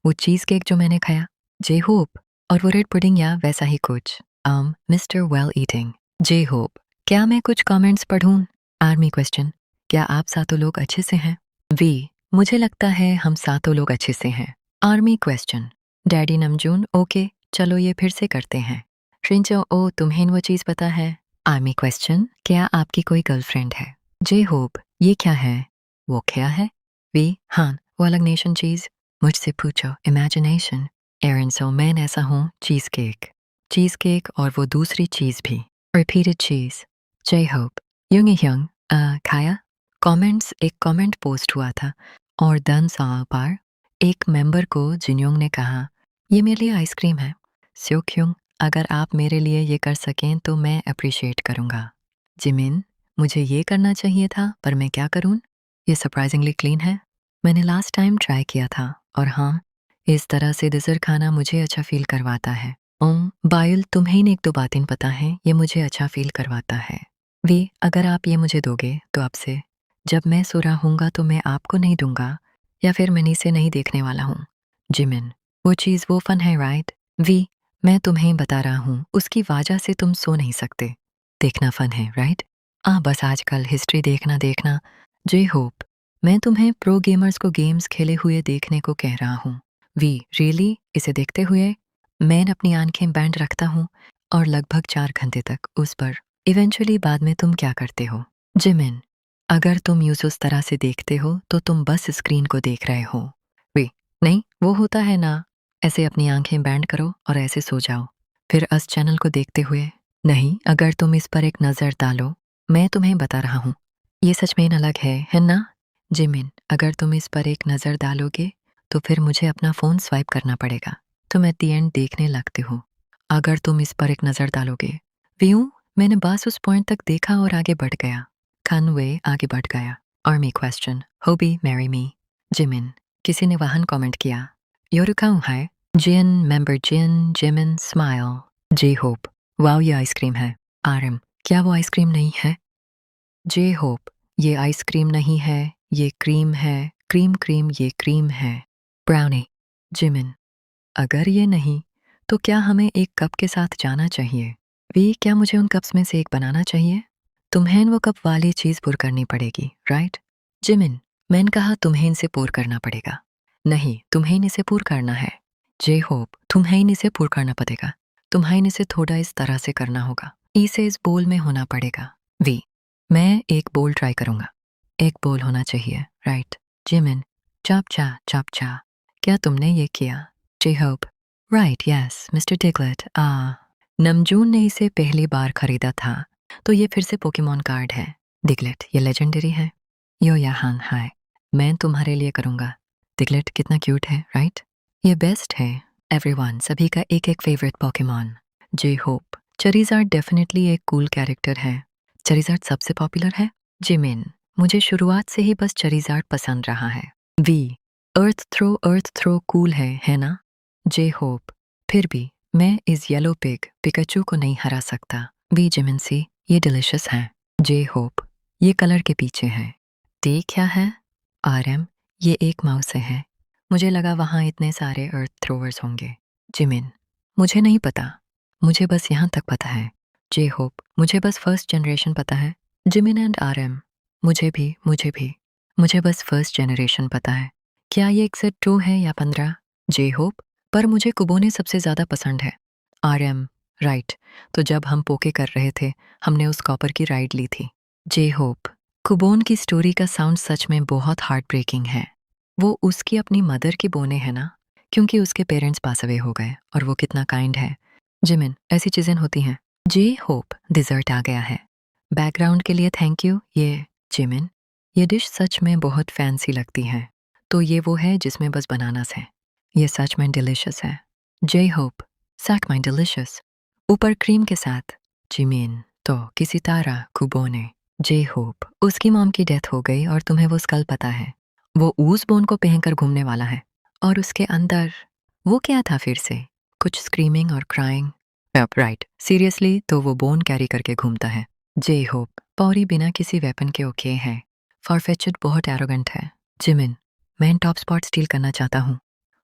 वो चीज़ केक जो मैंने खाया। जे होप, और वो रेड पुडिंग या वैसा ही कुछ। Mister well eating. J Hope, क्या मैं कुछ कमेंट्स पढ़ूं? आर्मी क्वेश्चन, क्या आप सातों लोग अच्छे से हैं? मुझे लगता है हम सातों लोग अच्छे से हैं। आर्मी क्वेश्चन, डैडी नमजून, ओके, चलो ये फिर से करते हैं। श्रिंचो, ओ तुम्हें वो चीज़ पता है? आर्मी क्वेश्चन, क्या आपकी कोई गर्लफ्रेंड है? जे होप, ये क्या है? वो क्या है? हाँ, वो अलग नेशन चीज़। मुझसे पूछो, इमेजिनेशन। एरन, सो मैं ऐसा हूँ, चीज़ केक और वो दूसरी चीज़ भी, रिपीटेड चीज़। जे होप, ह्यंग, खाया? कमेंट्स, एक कमेंट पोस्ट हुआ था और दन साल पर एक मेंबर को जिन्योंग ने कहा ये मेरे लिए आइसक्रीम है। स्योक्योंग, अगर आप मेरे लिए ये कर सकें तो मैं अप्रिशिएट करूँगा। जिमिन, मुझे ये करना चाहिए था पर मैं क्या करूँ? ये सरप्राइजिंगली क्लीन है। मैंने लास्ट टाइम ट्राई किया था और हाँ, इस तरह से डिज़र्ट खाना मुझे अच्छा फील करवाता है। बायुल, तुम्हें एक दो बातें पता है, ये मुझे अच्छा फील करवाता है। अगर आप ये मुझे दोगे तो आपसे जब मैं सो रहा हूँगा तो मैं आपको नहीं दूंगा, या फिर मैं इसे नहीं देखने वाला हूँ। जिमिन, वो चीज़ वो फन है राइट? मैं तुम्हें बता रहा हूँ, उसकी वजह से तुम सो नहीं सकते। देखना फन है राइट? बस आजकल हिस्ट्री देखना। जे होप, मैं तुम्हें प्रो गेमर्स को गेम्स खेले हुए देखने को कह रहा हूँ। रियली, इसे देखते हुए मैं अपनी आंखें बैंड रखता हूँ और लगभग 4 घंटे तक उस पर। इवेंचुअली बाद में तुम क्या करते हो? जिमिन, अगर तुम यूज़ उस तरह से देखते हो तो तुम बस स्क्रीन को देख रहे हो। नहीं, वो होता है ना, ऐसे अपनी आंखें बैंड करो और ऐसे सो जाओ, फिर उस चैनल को देखते हुए। नहीं, अगर तुम इस पर एक नज़र डालो, मैं तुम्हें बता रहा हूँ, ये सच में अलग है ना? जिमिन, अगर तुम इस पर एक नज़र डालोगे तो फिर मुझे अपना फ़ोन स्वाइप करना पड़ेगा। तुम एट द एंड देखने लगते हो। अगर तुम इस पर एक नज़र डालोगे। मैंने बस उस पॉइंट तक देखा और आगे बढ़ गया। खानवे आगे बढ़ गया। Army question, hobby Mary me. Jimin, किसी ने वाहन कमेंट किया। योरुकाऊ है। Jimin smile. J Hope, wow ये आइसक्रीम है। आरएम, क्या वो आइसक्रीम नहीं है? जे होप, ये आइसक्रीम नहीं है, ये क्रीम है। क्रीम ये क्रीम है। ब्राउनी। जिमिन, अगर ये नहीं तो क्या हमें एक कप के साथ जाना चाहिए? क्या मुझे उन कप्स में से एक बनाना चाहिए? तुम्हें वो कप वाली चीज़ पूर करनी पड़ेगी राइट? जिमिन, मैंने कहा तुम्हें इनसे पूर करना पड़ेगा। नहीं, तुम्हें इसे पूर करना है। जे होप, तुम्हें इसे पूर करना पड़ेगा। तुम्हें इसे थोड़ा इस तरह से करना होगा। इसे इस बोल में होना पड़ेगा। वी, मैं एक बोल ट्राई करूंगा। एक बोल होना चाहिए, राइट? जिमिन, चाप चा। क्या तुमने ये किया? J hope, right, yes, mister Diglett. Namjoon ने इसे पहली बार खरीदा था, तो ये फिर से पोकेमॉन कार्ड है। डिगलेट, ये लेजेंडरी है। यो यहाँ हाय, मैं तुम्हारे लिए करूंगा। डिगलेट कितना क्यूट है, राइट? ये बेस्ट है। एवरीवन, सभी का एक एक favourite Pokemon. J hope, Charizard definitely एक कूल कैरेक्टर है। चरीजार्ड सबसे पॉपुलर है। जिमिन, मुझे शुरुआत से ही बस चरीजार्ड पसंद रहा है। वी, अर्थ थ्रो कूल है ना? जे होप, फिर भी मैं इस येलो पिग पिकाचू को नहीं हरा सकता। वी जिमिन सी, ये डिलिशियस है। जे होप, ये कलर के पीछे है। ते क्या है? RM, ये एक माउस है। मुझे लगा वहाँ इतने सारे अर्थ थ्रोवर्स होंगे। जिमिन, मुझे नहीं पता। मुझे बस यहाँ तक पता है। जे होप, मुझे बस फर्स्ट जनरेशन पता है। जिमिन एंड RM, मुझे भी। मुझे बस फर्स्ट जनरेशन पता है। क्या ये एक्सेट 2 है या 15? जे होप, पर मुझे कुबोने सबसे ज़्यादा पसंद है। RM, राइट, तो जब हम पोके कर रहे थे, हमने उस कॉपर की राइड ली थी। जे होप, कुबोन की स्टोरी का साउंड सच में बहुत हार्ट ब्रेकिंग है। वो उसकी अपनी मदर की बोने है ना, क्योंकि उसके पेरेंट्स पास अवे हो गए और वो कितना काइंड है। जिमिन, ऐसी चीजें होती हैं। जे होप, डिजर्ट आ गया है। बैकग्राउंड के लिए थैंक यू। ये जिमिन, ये डिश सच में बहुत फैंसी लगती है। तो ये वो है जिसमें बस बनानास है। ये सच में डिलिशियस है। जे होप, सच में डिलिशियस, ऊपर क्रीम के साथ। जिमिन, तो किसी तरह कुबोने। जे होप, उसकी मॉम की डेथ हो गई और तुम्हें वो स्कल पता है। वो ऊस बोन को पहनकर घूमने वाला है। और उसके अंदर वो क्या था फिर से? कुछ स्क्रीमिंग और क्राइंग। राइट, सीरियसली तो वो बोन कैरी करके घूमता है। जे होप, पौरी बिना किसी वेपन के ओके है। फारफेचड बहुत एरोगेंट है। जिमिन, मैं टॉप स्पॉट स्टील करना चाहता हूँ।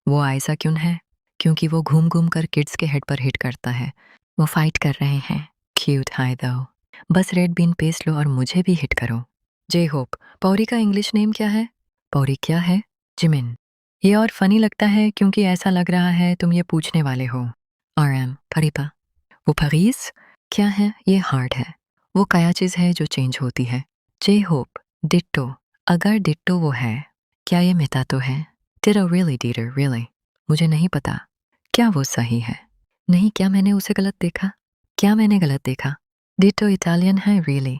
वो ऐसा क्यों है? क्योंकि वो घूम घूम कर किड्स के हेड पर हिट करता है। वो फाइट कर रहे हैं। क्यूट हाय दो, बस रेड बीन पेस्ट लो और मुझे भी हिट करो। जे होप, पौरी का इंग्लिश नेम क्या है? पौरी क्या है? जिमिन, ये और फनी लगता है क्योंकि ऐसा लग रहा है तुम ये पूछने वाले हो। RM, फरीपा, वो फरीस क्या है? ये हार्ड है। वो क्या चीज़ है जो चेंज होती है? जे होप, डिट्टो, अगर डिट्टो वो है, क्या ये मेटा तो है? डिटो रियली डिटर रियली, मुझे नहीं पता। क्या वो सही है? नहीं, क्या मैंने उसे गलत देखा? क्या मैंने गलत देखा? डिटो इटालियन है रियली?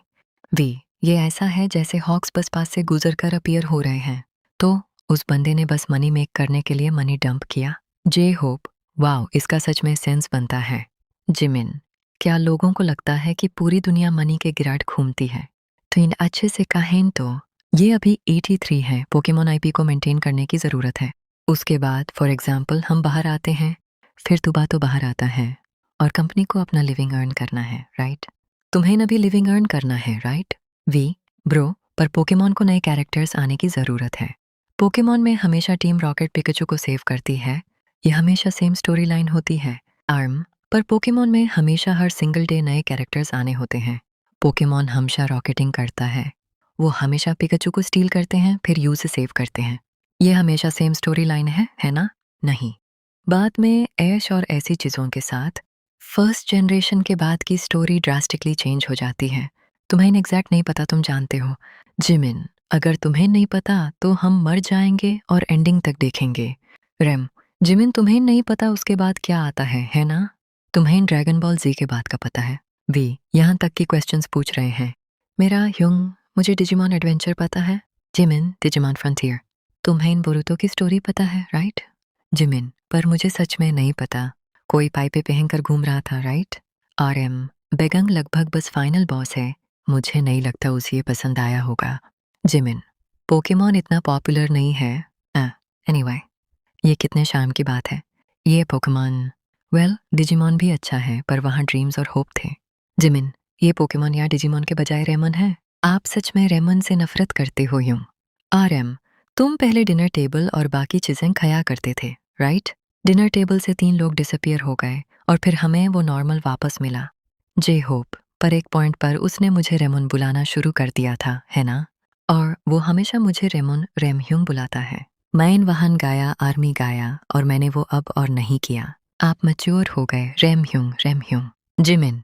वी, ये ऐसा है जैसे हॉक्स बस पास से गुजर कर अपीयर हो रहे हैं, तो उस बंदे ने बस मनी मेक करने के लिए मनी डंप किया। जे होप, वाओ, इसका सच में सेंस बनता है। जिमिन, क्या लोगों को लगता है कि पूरी दुनिया मनी के गिराट घूमती है? तो इन अच्छे से कहें तो ये अभी 83 है। पोकेमोन आईपी को मेंटेन करने की ज़रूरत है। उसके बाद फॉर एग्जाम्पल हम बाहर आते हैं, फिर तुबा तो बाहर आता है और कंपनी को अपना लिविंग अर्न करना है, राइट? तुम्हें न भी लिविंग अर्न करना है, राइट? वी, ब्रो, पर पोकेमॉन को नए कैरेक्टर्स आने की ज़रूरत है। पोकेमॉन में हमेशा टीम रॉकेट पिकाचू को सेव करती है। ये हमेशा सेम स्टोरी लाइन होती है। आर्म, पर पोकेमॉन में हमेशा हर सिंगल डे नए कैरेक्टर्स आने होते हैं। पोकेमॉन हमेशा रॉकेटिंग करता है। वो हमेशा पिकाचू को स्टील करते हैं, फिर यू से सेव करते हैं। ये हमेशा सेम स्टोरी लाइन है ना? नहीं। बाद में ऐश और ऐसी चीज़ों के साथ फर्स्ट जनरेशन के बाद की स्टोरी ड्रास्टिकली चेंज हो जाती है। तुम्हें एग्जैक्ट नहीं पता, तुम जानते हो। जिमिन, अगर तुम्हें नहीं पता तो हम मर जाएंगे और एंडिंग तक देखेंगे। रेम, जिमिन तुम्हें नहीं पता उसके बाद क्या आता है ना? तुम्हें ड्रैगन बॉल जी के बाद का पता है। वी, यहाँ तक की क्वेश्चंस पूछ रहे हैं। मेरा युंग, मुझे डिजिमॉन एडवेंचर पता है। Jimin, Digimon frontier. तुम्हें बोरुतो की स्टोरी पता है, राइट? जिमिन, पर मुझे सच में नहीं पता। कोई पाइपे पहनकर घूम रहा था, राइट? RM, बेगंग लगभग बस फाइनल बॉस है। मुझे नहीं लगता उसे ये पसंद आया होगा। जिमिन, पोकेमॉन इतना पॉपुलर नहीं है। एनीवे, ये कितने शाम की बात है। ये पोकेमॉन, वेल, डिजिमॉन भी अच्छा है, पर वहाँ ड्रीम्स और होप थे। जिमिन, ये पोकेमॉन या डिजिमॉन के बजाय रेमन है। आप सच में रेमन से नफरत करते हो यूं। RM, तुम पहले डिनर टेबल और बाकी चीजें खाया करते थे, राइट? डिनर टेबल से 3 लोग डिसअपियर हो गए और फिर हमें वो नॉर्मल वापस मिला। जे होप, पर एक पॉइंट पर उसने मुझे रेमन बुलाना शुरू कर दिया था, है ना? और वो हमेशा मुझे रेमन रेमह्यूंग बुलाता है। मैन वहान गाया, आर्मी गाया और मैंने वो अब और नहीं किया। आप मैच्योर हो गए, रेम ह्यूंग। जिमिन,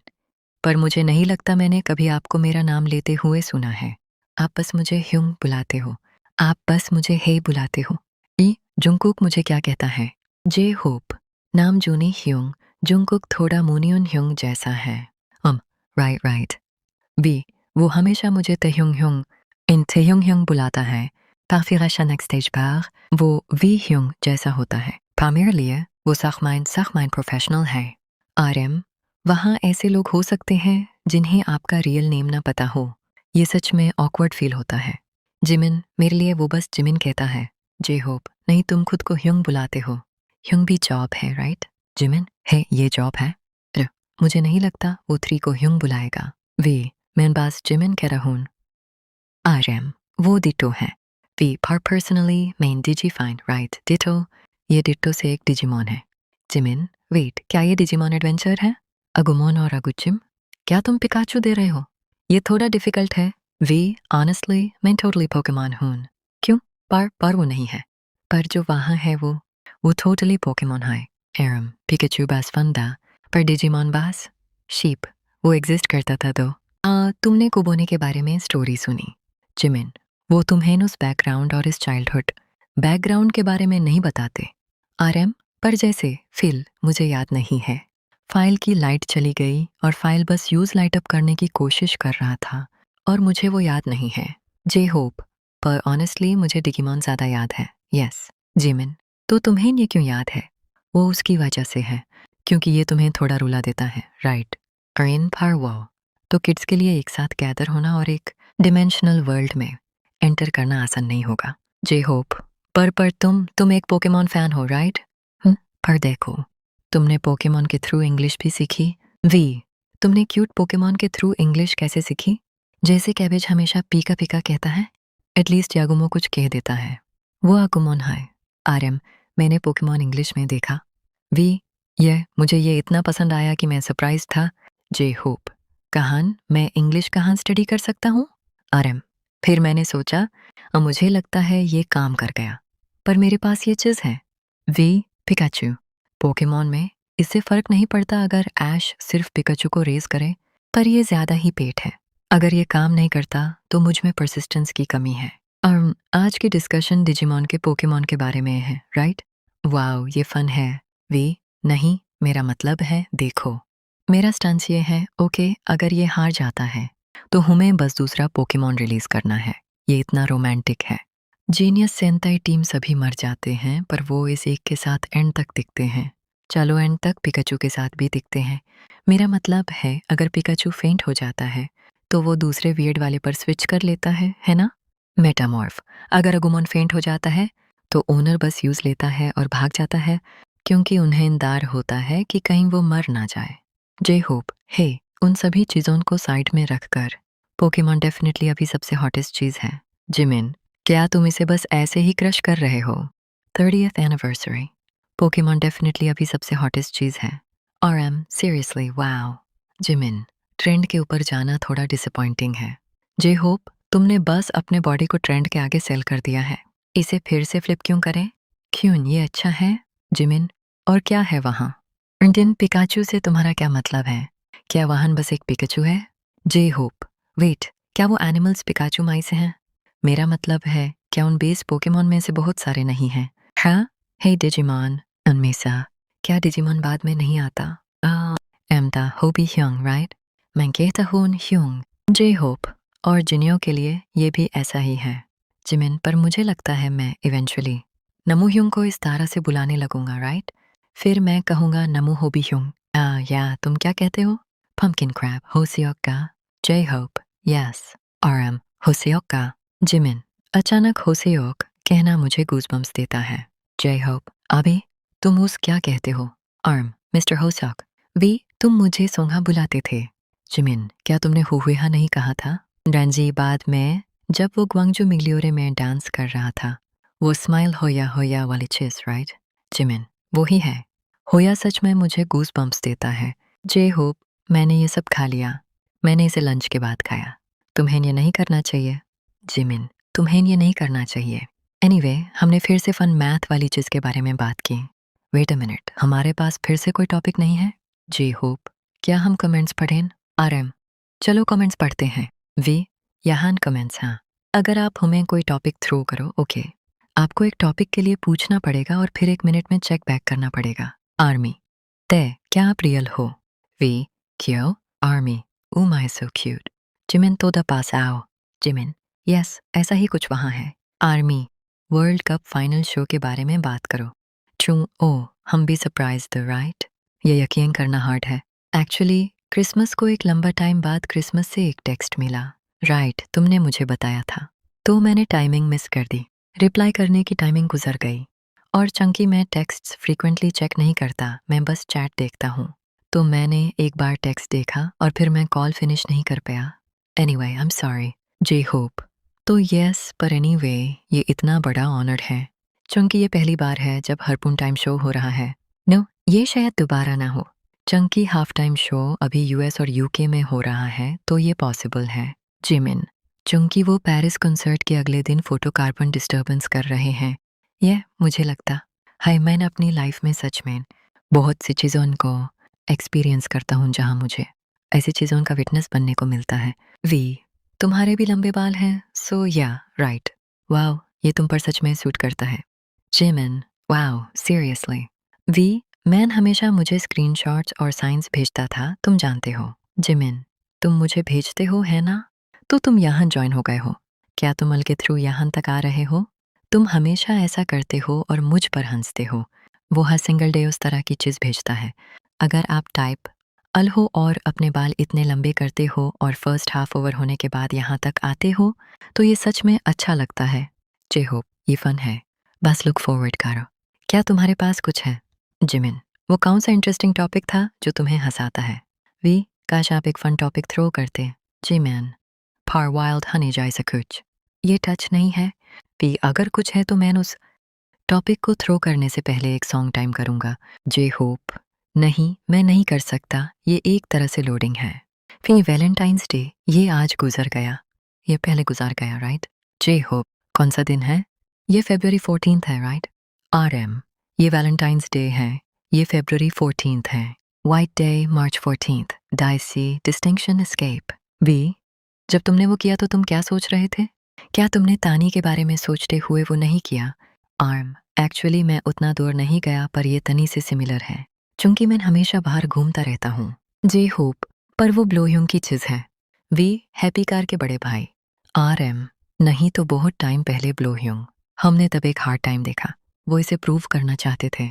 पर मुझे नहीं लगता मैंने कभी आपको मेरा नाम लेते हुए सुना है। आप बस मुझे ह्यूंग बुलाते हो। आप बस मुझे हे बुलाते हो। जुंगकुक मुझे क्या कहता है? जे होप, नाम जूनी ह्यूंग, जुंगकुक थोड़ा मूनियन ह्यूंग जैसा है। राइट। बी, वो हमेशा मुझे तेह्युंग ह्युंग बुलाता है। काफी रशा नेक्स्ट स्टेज पर वो वी ह्युंग जैसा होता है। पर मेरे लिए वो सखमाइन प्रोफेशनल है। आरएम, वहाँ ऐसे लोग हो सकते हैं जिन्हें आपका रियल नेम ना पता हो। ये सच में ऑकवर्ड फील होता है। जिमिन, मेरे लिए वो बस जिमिन कहता है। जे होप, नहीं तुम खुद को ह्युंग बुलाते हो। ह्युंग भी जॉब है, राइट? जिमिन, है ये जॉब है? मुझे नहीं लगता वो 3 को ह्युंग बुलाएगा। वी, मैं बास जिमिन कह रहा हूँ। आरएम, वो डिटो है। वी, पर पर्सनली मैं डिजीफाइन, राइट? डिटो, ये डिटो से एक डिजिमॉन है। जिमिन, वेट, क्या ये डिजिमॉन एडवेंचर है? अगुमोन और अगुचिम, क्या तुम पिकाचू दे रहे हो? ये थोड़ा डिफिकल्ट है। वी, ऑनेस्टली मैं टोटली पोकेमॉन हूँ। क्यों? पर वो नहीं है। पर जो वहाँ है वो टोटली पोकेमॉन है। एरम, पिकाचू बास फंदा, पर डिजिमॉन बास शीप, वो एग्जिस्ट करता था तो। तुमने कुबोने के बारे में स्टोरी सुनी। जिमिन, वो तुम्हें उस बैकग्राउंड और इस चाइल्डहुड बैकग्राउंड के बारे में नहीं बताते। आरएम, पर जैसे फिल मुझे याद नहीं है। फाइल की लाइट चली गई और फाइल बस यूज लाइट अप करने की कोशिश कर रहा था और मुझे वो याद नहीं है। जे होप, पर ऑनेस्टली मुझे डिजिमॉन ज़्यादा याद है। यस। जिमिन, तो तुम्हें ये क्यों याद है? वो उसकी वजह से है, क्योंकि ये तुम्हें थोड़ा रुला देता है, राइट? और इन पर वो तो किड्स के लिए एक साथ गैदर होना और एक डिमेंशनल वर्ल्ड में एंटर करना आसान नहीं होगा। जे होप, पर तुम एक पोकेमॉन फैन हो, राइट? पर देखो, तुमने पोकेमॉन के थ्रू इंग्लिश भी सीखी। वी, तुमने क्यूट पोकेमॉन के थ्रू इंग्लिश कैसे सीखी? जैसे कैबेज हमेशा पीका पीका कहता है, एटलीस्ट यागुमो कुछ कह देता है। वो आगुमोन है। आरएम, मैंने पोकेमॉन इंग्लिश में देखा। वी, मुझे ये इतना पसंद आया कि मैं सरप्राइज था। जे होप, कहान, मैं इंग्लिश कहाँ स्टडी कर सकता हूँ? आरएम, फिर मैंने सोचा मुझे लगता है ये काम कर गया, पर मेरे पास ये चीज़ है। वी, पिकाचू, पोकेमॉन में इससे फर्क नहीं पड़ता अगर ऐश सिर्फ पिकाचू को रेज करे, पर ये ज्यादा ही पेट है। अगर ये काम नहीं करता तो मुझ में परसिस्टेंस की कमी है। आज की डिस्कशन डिजिमॉन के पोकेमॉन के बारे में है, राइट? वाओ, ये फन है। वी, नहीं, मेरा मतलब है देखो, मेरा स्टांस ये है, ओके, अगर ये हार जाता है तो हमें बस दूसरा पोकेमॉन रिलीज करना है। ये इतना रोमांटिक है। जीनियस सेंताई टीम सभी मर जाते हैं, पर वो इस एक के साथ एंड तक दिखते हैं। चलो एंड तक पिकाचू के साथ भी दिखते हैं। मेरा मतलब है अगर पिकाचू फेंट हो जाता है तो वो दूसरे वियर्ड वाले पर स्विच कर लेता है ना? मेटामॉर्फ, अगर अगुमोन फेंट हो जाता है तो ओनर बस यूज लेता है और भाग जाता है, क्योंकि उन्हें इंतजार होता है कि कहीं वो मर ना जाए। जे होप, हे, उन सभी चीज़ों को साइड में रखकर पोकेमॉन डेफिनेटली अभी सबसे हॉटेस्ट चीज़ है। जिमिन, क्या तुम इसे बस ऐसे ही क्रश कर रहे हो? 30th एनिवर्सरी, पोकेमॉन डेफिनेटली अभी सबसे हॉटेस्ट चीज़ है। RM, seriously wow. Jimin, trend के ऊपर जाना थोड़ा डिसअपॉइंटिंग है। जे होप, तुमने बस अपने बॉडी को ट्रेंड के आगे सेल कर दिया है। इसे फिर से फ्लिप क्यों करें? क्यों, ये अच्छा है? जिमिन, और क्या है वहाँ? इंडियन पिकाचू से तुम्हारा क्या मतलब है? क्या वाहन बस एक पिकाचू है? जे होप, वेट, क्या वो एनिमल्स पिकाचू माई से हैं? मेरा मतलब है, क्या उन बेस पोकेमॉन में से बहुत सारे नहीं हैं? हाँ, हे डिजिमॉन, उनमें सा, क्या डिजिमॉन बाद में नहीं आता? एमता होबी ह्योंग, राइट? मैं कहता हूँ ह्योंग। जे होप, और जिनियो के लिए ये भी ऐसा ही है। जिमिन, पर मुझे लगता है मैं इवेंचुअली नमू ह्योंग को इस तरह से बुलाने लगूंगा, राइट? फिर मैं कहूँगा नमू होबी ह्योंग। या तुम क्या कहते हो? Pumpkin crab, होसियोका। J Hope, yes. आरएम, होसियोका। जिमिन, अचानक होसियोक कहना मुझे गूज़बम्प्स देता है। जे होप, अभी तुम उस क्या कहते हो? Arm, mister होसियोक। वी, तुम मुझे सोंगा बुलाते थे। जिमिन, क्या तुमने हुहुहा नहीं कहा था? डांजी, बाद में जब वो ग्वांगजू मिग्लियोरे में डांस कर रहा था, वो स्माइल होया वाली चीज, राइट? जिमिन, वो ही है। होया सच में मुझे गूज़बम्प्स देता है। जे होप, मैंने ये सब खा लिया। मैंने इसे लंच के बाद खाया। तुम्हें ये नहीं करना चाहिए। जिमिन, तुम्हें ये नहीं करना चाहिए। एनीवे हमने फिर से फन मैथ वाली चीज़ के बारे में बात की। वेट अ मिनट, हमारे पास फिर से कोई टॉपिक नहीं है? जी होप, क्या हम कमेंट्स पढ़ें? आरएम, चलो कमेंट्स पढ़ते हैं। वी, यहाँ कमेंट्स हाँ। अगर आप हमें कोई टॉपिक थ्रो करो, ओके। आपको एक टॉपिक के लिए पूछना पड़ेगा और फिर 1 मिनट में चेक बैक करना पड़ेगा। आर्मी, तय, क्या आप रियल हो? वी, क्यों? Army, oh my so cute. Jimin तो द पास आओ। जिमिन, यस, ऐसा ही कुछ वहाँ है। Army, world cup final show के बारे में बात करो। चूं ओ, हम भी सरप्राइज द राइट। ये यकीन करना हार्ड है। एक्चुअली क्रिसमस को एक लंबा टाइम बाद क्रिसमस से एक टेक्स्ट मिला। राइट, तुमने मुझे बताया था। तो मैंने टाइमिंग मिस कर दी। रिप्लाई करने की टाइमिंग गुजर गई। और चंकी मैं टेक्स्ट्स फ्रीक्वेंटली चेक नहीं करता, मैं बस चैट देखता हूँ। तो मैंने एक बार टेक्स्ट देखा और फिर मैं कॉल फिनिश नहीं कर पाया। Anyway, I am sorry. J Hope, तो यस, पर एनीवे ये इतना बड़ा ऑनर है चूंकि ये पहली बार है जब हरपुन टाइम शो हो रहा है। नो, ये शायद दोबारा ना हो। चंकी हाफ टाइम शो अभी यूएस और यूके में हो रहा है तो ये पॉसिबल है। जिमिन, चूंकि वो पेरिस कंसर्ट के अगले दिन फोटो कार्बन डिस्टर्बेंस कर रहे हैं। ये मुझे लगता हाय, मैं अपनी लाइफ में सच में बहुत सी चीज़ों को एक्सपीरियंस करता हूँ जहाँ मुझे ऐसी चीज़ों का विटनेस बनने को मिलता है। वी, तुम्हारे भी लंबे बाल हैं, सो या राइट। वाओ, ये तुम पर सच में सूट करता है। Jimin, wow seriously. V, man हमेशा मुझे स्क्रीनशॉट्स और साइंस भेजता था, तुम जानते हो। जिमिन, तुम मुझे भेजते हो है ना? तो तुम यहाँ ज्वाइन हो गए हो। क्या तुम अल के थ्रू यहाँ तक आ रहे हो? तुम हमेशा ऐसा करते हो और मुझ पर हंसते हो। वो हर सिंगल डे उस तरह की चीज़ भेजता है। अगर आप टाइप अल हो और अपने बाल इतने लंबे करते हो और फर्स्ट हाफ ओवर होने के बाद यहाँ तक आते हो तो ये सच में अच्छा लगता है। जे होप, ये फन है, बस लुक फॉरवर्ड करो। क्या तुम्हारे पास कुछ है? जिमिन, वो कौन सा इंटरेस्टिंग टॉपिक था जो तुम्हें हंसाता है? वी, काश आप एक फन टॉपिक थ्रो करते। जिमिन, फार वाइल्ड हनी जैसा कुछ। ये टच नहीं है। वी, अगर कुछ है तो मैं उस टॉपिक को थ्रो करने से पहले एक सॉन्ग टाइम करूंगा। जे होप, नहीं, मैं नहीं कर सकता, ये एक तरह से लोडिंग है। फिर वैलेंटाइंस डे, ये आज गुजर गया। ये पहले गुजर गया राइट? जे होप, कौन सा दिन है? ये February 14th है राइट? आरएम, ये वैलेंटाइंस डे है, ये February 14th है। White Day March 14th, dicey distinction escape. V, जब तुमने वो किया तो तुम क्या सोच रहे थे? क्या तुमने तानी के बारे में सोचते हुए वो नहीं किया? आर्म, एक्चुअली मैं उतना दूर नहीं गया पर ये तनी से सिमिलर है चूंकि मैं हमेशा बाहर घूमता रहता हूँ। जे होप, पर वो ब्लोह्यूंग की चीज़ है। वी, हैप्पी कार के बड़े भाई। आरएम, नहीं तो बहुत टाइम पहले ब्लोह्यूंग। हमने तब एक हार्ड टाइम देखा। वो इसे प्रूव करना चाहते थे।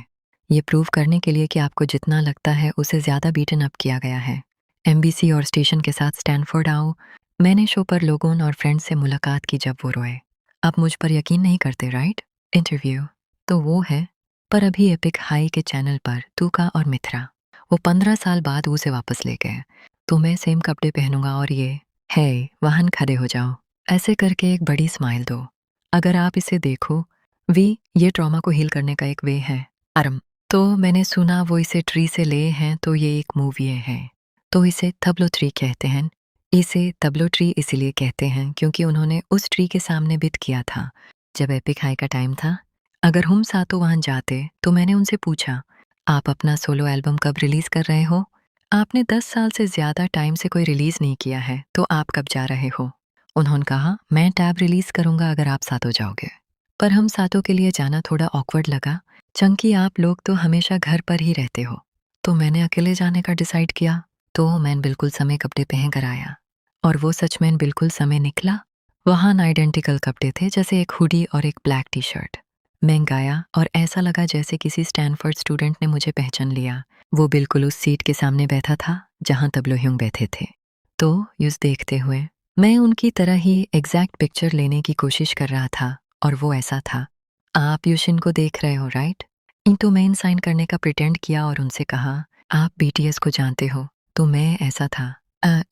ये प्रूव करने के लिए कि आपको जितना लगता है उसे ज़्यादा बीटन अप किया गया है। एमबीसी और स्टेशन के साथ स्टैनफोर्ड आओ। मैंने शो पर लोगों और फ्रेंड्स से मुलाकात की जब वो रोए। आप मुझ पर यकीन नहीं करते राइट? इंटरव्यू, तो वो है, पर अभी एपिक हाई के चैनल पर तूका और मित्रा वो 15 साल बाद उसे वापस ले गए। तो मैं सेम कपड़े पहनूंगा और ये है वाहन खड़े हो जाओ ऐसे करके एक बड़ी स्माइल दो। अगर आप इसे देखो, वी, ये ट्रॉमा को हील करने का एक वे है। आरम, तो मैंने सुना वो इसे ट्री से ले हैं तो ये एक मूवी है। तो इसे तबलो ट्री कहते हैं। इसे तबलो ट्री इसीलिए कहते हैं क्योंकि उन्होंने उस ट्री के सामने बित किया था जब एपिक हाई का टाइम था। अगर हम सातों वहां जाते तो मैंने उनसे पूछा, आप अपना सोलो एल्बम कब रिलीज कर रहे हो? आपने 10 साल से ज्यादा टाइम से कोई रिलीज नहीं किया है तो आप कब जा रहे हो? उन्होंने कहा, मैं टैब रिलीज करूंगा अगर आप सातों जाओगे। पर हम सातों के लिए जाना थोड़ा ऑकवर्ड लगा चंकी आप लोग तो हमेशा घर पर ही रहते हो। तो मैंने अकेले जाने का डिसाइड किया। तो मैं बिल्कुल समय कपड़े पहन कर आया और वो सच में बिल्कुल समय निकला। वहाँ आइडेंटिकल कपड़े थे जैसे एक हुडी और एक ब्लैक टी शर्ट। मैं गाया और ऐसा लगा जैसे किसी स्टैनफोर्ड स्टूडेंट ने मुझे पहचान लिया। वो बिल्कुल उस सीट के सामने बैठा था जहाँ तबलो ह्यूंग बैठे थे। तो यूज देखते हुए मैं उनकी तरह ही एग्जैक्ट पिक्चर लेने की कोशिश कर रहा था और वो ऐसा था। आप यूशिन को देख रहे हो राइट? तो मैं साइन करने का प्रिटेंड किया और उनसे कहा, आप बीटीएस को जानते हो? तो मैं ऐसा था।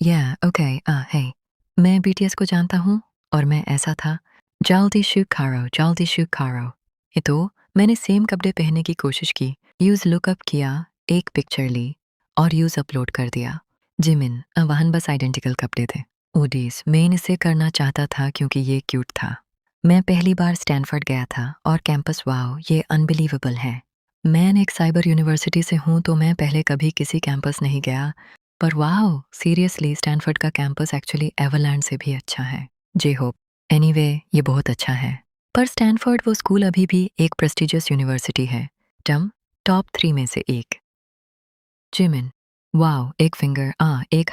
या ओके, हे, मैं बीटीएस को जानता हूँ और मैं ऐसा था। जल्दी शू खारो, जल्दी शू खारो। ये तो मैंने सेम कपड़े पहनने की कोशिश की, यूज लुकअप किया, एक पिक्चर ली और यूज अपलोड कर दिया। जिमिन, वहन बस आइडेंटिकल कपड़े थे। ओडीज, मैं इसे करना चाहता था क्योंकि ये क्यूट था। मैं पहली बार स्टैनफोर्ड गया था और कैंपस वाओ ये अनबिलीवेबल है। मैं एक साइबर यूनिवर्सिटी से हूँ तो मैं पहले कभी किसी कैंपस नहीं गया, पर वाओ सीरियसली स्टैनफोर्ड का कैंपस एक्चुअली एवरलैंड से भी अच्छा है। जे होप एनीवे ये बहुत अच्छा है। पर स्टैनफोर्ड वो स्कूल अभी भी एक प्रेस्टिजियस यूनिवर्सिटी है। टम टॉप 3 में से एक। जिमिन वाओ एक फिंगर एक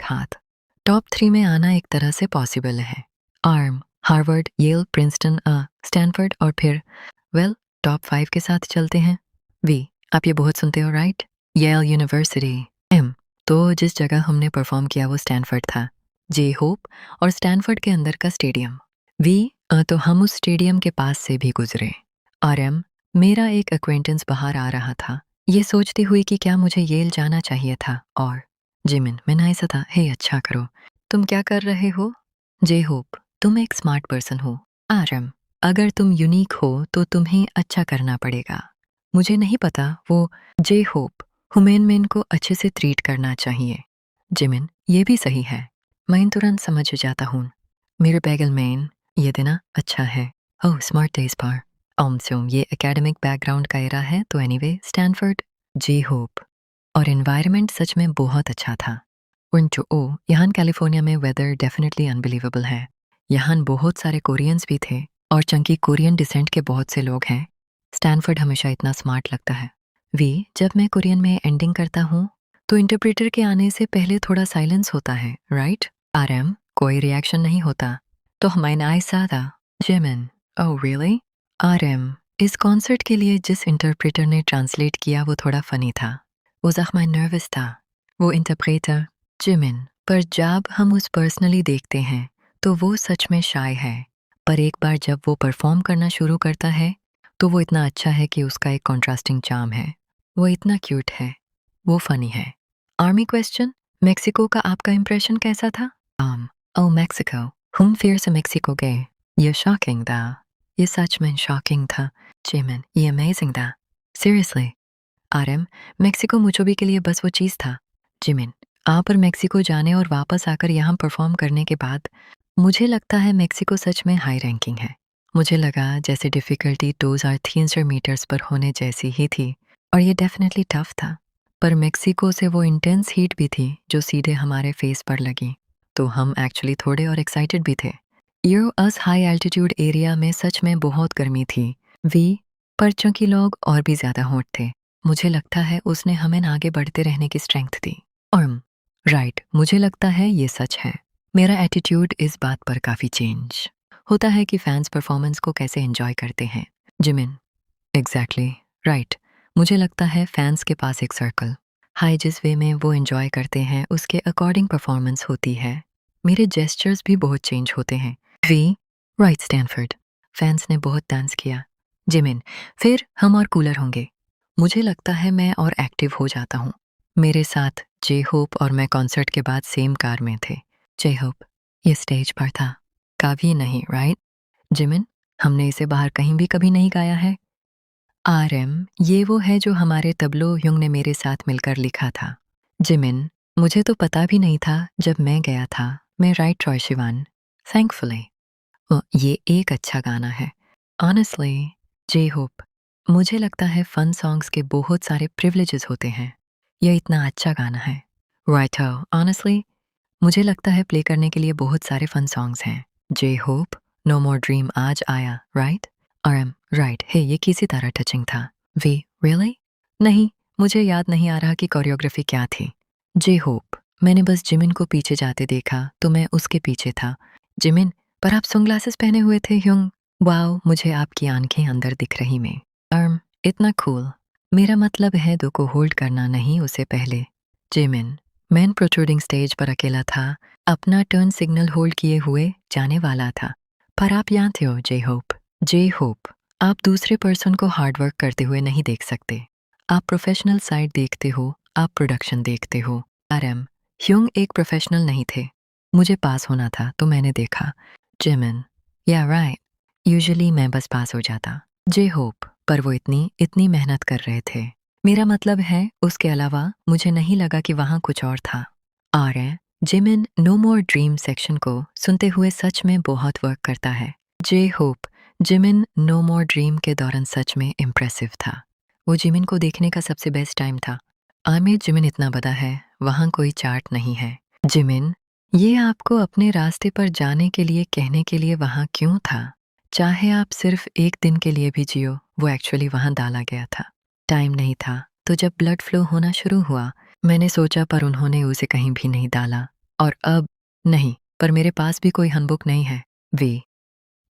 हाथ। टॉप 3 में आना एक तरह से पॉसिबल है। RM Harvard Yale Princeton Stanford और फिर वेल टॉप 5 के साथ चलते हैं। वी आप ये बहुत सुनते हो राइट? L university. एम तो जिस जगह हमने परफॉर्म किया वो स्टैनफोर्ड था। जे होप और स्टैनफोर्ड के अंदर का स्टेडियम। वी तो हम उस स्टेडियम के पास से भी गुजरे। और एम मेरा एक एक्वेंटेंस बाहर आ रहा था ये सोचती हुई कि क्या मुझे येल जाना चाहिए था। और जिमिन मैं ना ऐसा था हे अच्छा करो तुम क्या कर रहे हो? जे होप तुम एक स्मार्ट पर्सन हो। आरएम अगर तुम यूनिक हो तो तुम्हें अच्छा करना पड़ेगा। मुझे नहीं पता वो जे होप हुमेन मेन को अच्छे से ट्रीट करना चाहिए। जिमिन ये भी सही है। मैं तुरंत समझ जाता हूँ। मेरे बैगल मेन ये देना अच्छा है। ओह स्मार्ट डेज पर सोम ये एकेडमिक बैकग्राउंड का एरा है तो एनीवे स्टैनफोर्ड जे होप और एनवायरनमेंट सच में बहुत अच्छा था। यहाँ कैलिफोर्निया में वेदर डेफिनेटली अनबिलीवेबल है। यहाँ बहुत सारे कोरियंस भी थे और चंकी कोरियन डिसेंट के बहुत से लोग हैं। स्टैनफोर्ड हमेशा इतना स्मार्ट लगता है। वी जब मैं कोरियन में एंडिंग करता हूँ तो इंटरप्रेटर के आने से पहले थोड़ा साइलेंस होता है राइट? आरएम कोई रिएक्शन नहीं होता तो हमारे आए सादा जेमिन ओह रियली? आरएम इस कॉन्सर्ट के लिए जिस इंटरप्रेटर ने ट्रांसलेट किया वो थोड़ा फनी था। वो जख्मा नर्वस था। वो इंटरप्रेटर जिमिन पर जब हम उस पर्सनली देखते हैं तो वो सच में शाय है। पर एक बार जब वो परफॉर्म करना शुरू करता है तो वो इतना अच्छा है कि उसका एक कॉन्ट्रास्टिंग चार्म है। वो इतना क्यूट है। वो फनी है। आर्मी क्वेश्चन मेक्सिको का आपका इंप्रेशन कैसा था? ओ मेक्सिको हम फिर से मेक्सिको गए। ये शॉकिंग था। ये सच में शॉकिंग था। जिमिन ये अमेजिंग था। सीरियसली आरएम मेक्सिको मुझे के लिए बस वो चीज़ था। जिमिन आप और मेक्सिको जाने और वापस आकर यहाँ परफॉर्म करने के बाद मुझे लगता है मेक्सिको सच में हाई रैंकिंग है। मुझे लगा जैसे डिफ़िकल्टी 2300 मीटर्स पर होने जैसी ही थी और ये डेफिनेटली टफ था। पर मेक्सिको से वो इंटेंस हीट भी थी जो सीधे हमारे फेस पर लगी तो हम एक्चुअली थोड़े और एक्साइटेड भी थे। अस हाई एल्टीट्यूड एरिया में सच में बहुत गर्मी थी। वी पर चूंकि लोग और भी ज़्यादा होट थे मुझे लगता है उसने हमें आगे बढ़ते रहने की स्ट्रेंथ दी। और राइट मुझे लगता है ये सच है। मेरा एटीट्यूड इस बात पर काफ़ी चेंज होता है कि फैंस परफॉर्मेंस को कैसे एंजॉय करते हैं। जिमिन एग्जैक्टली राइट मुझे लगता है फैंस के पास एक सर्कल हाई जिस वे में वो एंजॉय करते हैं उसके अकॉर्डिंग परफॉर्मेंस होती है। मेरे जेस्चर्स भी बहुत चेंज होते हैं। वी राइट स्टैनफोर्ड फैंस ने बहुत डांस किया। जिमिन फिर हम और कूलर होंगे। मुझे लगता है मैं और एक्टिव हो जाता हूँ। मेरे साथ जे होप और मैं कॉन्सर्ट के बाद सेम कार में थे। जे होप ये स्टेज पर था काव्य नहीं राइट? जिमिन हमने इसे बाहर कहीं भी कभी नहीं गाया है। आरएम ये वो है जो हमारे तबलो युंग ने मेरे साथ मिलकर लिखा था। जिमिन मुझे तो पता भी नहीं था जब मैं गया था। मैं राइट ट्रॉय शिवान थैंकफुली ये एक अच्छा गाना है। ऑनेस्टली जे होप मुझे लगता है फन सॉन्ग्स के बहुत सारे प्रिविलेजेस होते हैं। यह इतना अच्छा गाना है। राइट ऑनेस्टली मुझे लगता है प्ले करने के लिए बहुत सारे फन सॉन्ग्स हैं। जे होप नो मोर ड्रीम आज आया राइट? आरएम राइट हे ये किसी तरह टचिंग था। V really? नहीं मुझे याद नहीं आ रहा कि कोरियोग्राफी क्या थी। जे होप मैंने बस जिमिन को पीछे जाते देखा तो मैं उसके पीछे था। जिमिन पर आप सनग्लासेस पहने हुए थे ह्योंग। वाओ मुझे आपकी आंखें अंदर दिख रही में। इतना कूल। मेरा मतलब है दो को होल्ड करना नहीं उसे पहले। जिमिन मैन प्रोट्रूडिंग स्टेज पर अकेला था अपना टर्न सिग्नल होल्ड किए हुए जाने वाला था। पर आप यहाँ थे हो जे होप आप दूसरे पर्सन को हार्डवर्क करते हुए नहीं देख सकते। आप प्रोफेशनल साइड देखते हो आप प्रोडक्शन देखते हो। आरएम ह्योंग एक प्रोफेशनल नहीं थे। मुझे पास होना था तो मैंने देखा। जिमिन या राइट यूजुअली मैं बस पास हो जाता। जे होप पर वो इतनी मेहनत कर रहे थे। मेरा मतलब है उसके अलावा मुझे नहीं लगा कि वहाँ कुछ और था। जिमिन नो मोर ड्रीम सेक्शन को सुनते हुए सच में बहुत वर्क करता है। जे होप जिमिन नो मोर ड्रीम के दौरान सच में इम्प्रेसिव था। वो जिमिन को देखने का सबसे बेस्ट टाइम था। आमिर जिमिन इतना बड़ा है, वहाँ कोई चार्ट नहीं है। जिमिन, ये आपको अपने रास्ते पर जाने के लिए कहने के लिए वहाँ क्यों था? चाहे आप सिर्फ एक दिन के लिए भी जियो, वो एक्चुअली वहाँ डाला गया था। टाइम नहीं था, तो जब ब्लड फ्लो होना शुरू हुआ, मैंने सोचा पर उन्होंने उसे कहीं भी नहीं डाला। और अब नहीं, पर मेरे पास भी कोई हैंडबुक नहीं है। वे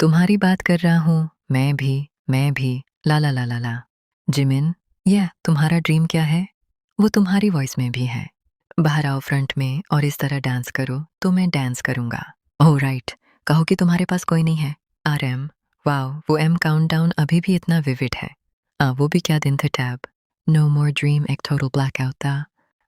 तुम्हारी बात कर रहा हूँ, मैं भी, ला ला ला ला ला। जिमिन, यह तुम्हारा ड्रीम क्या है? वो तुम्हारी वॉइस में भी है। बाहर आओ फ्रंट में और इस तरह डांस करो, तो मैं डांस करूँगा। ओह राइट, कहो कि तुम्हारे पास कोई नहीं है। RM, वाओ, वो M काउंटडाउन अभी भी इतना विविड है। वो भी क्या दिन थे टैब। नो मोर ड्रीम एक टोटल ब्लैकआउट था।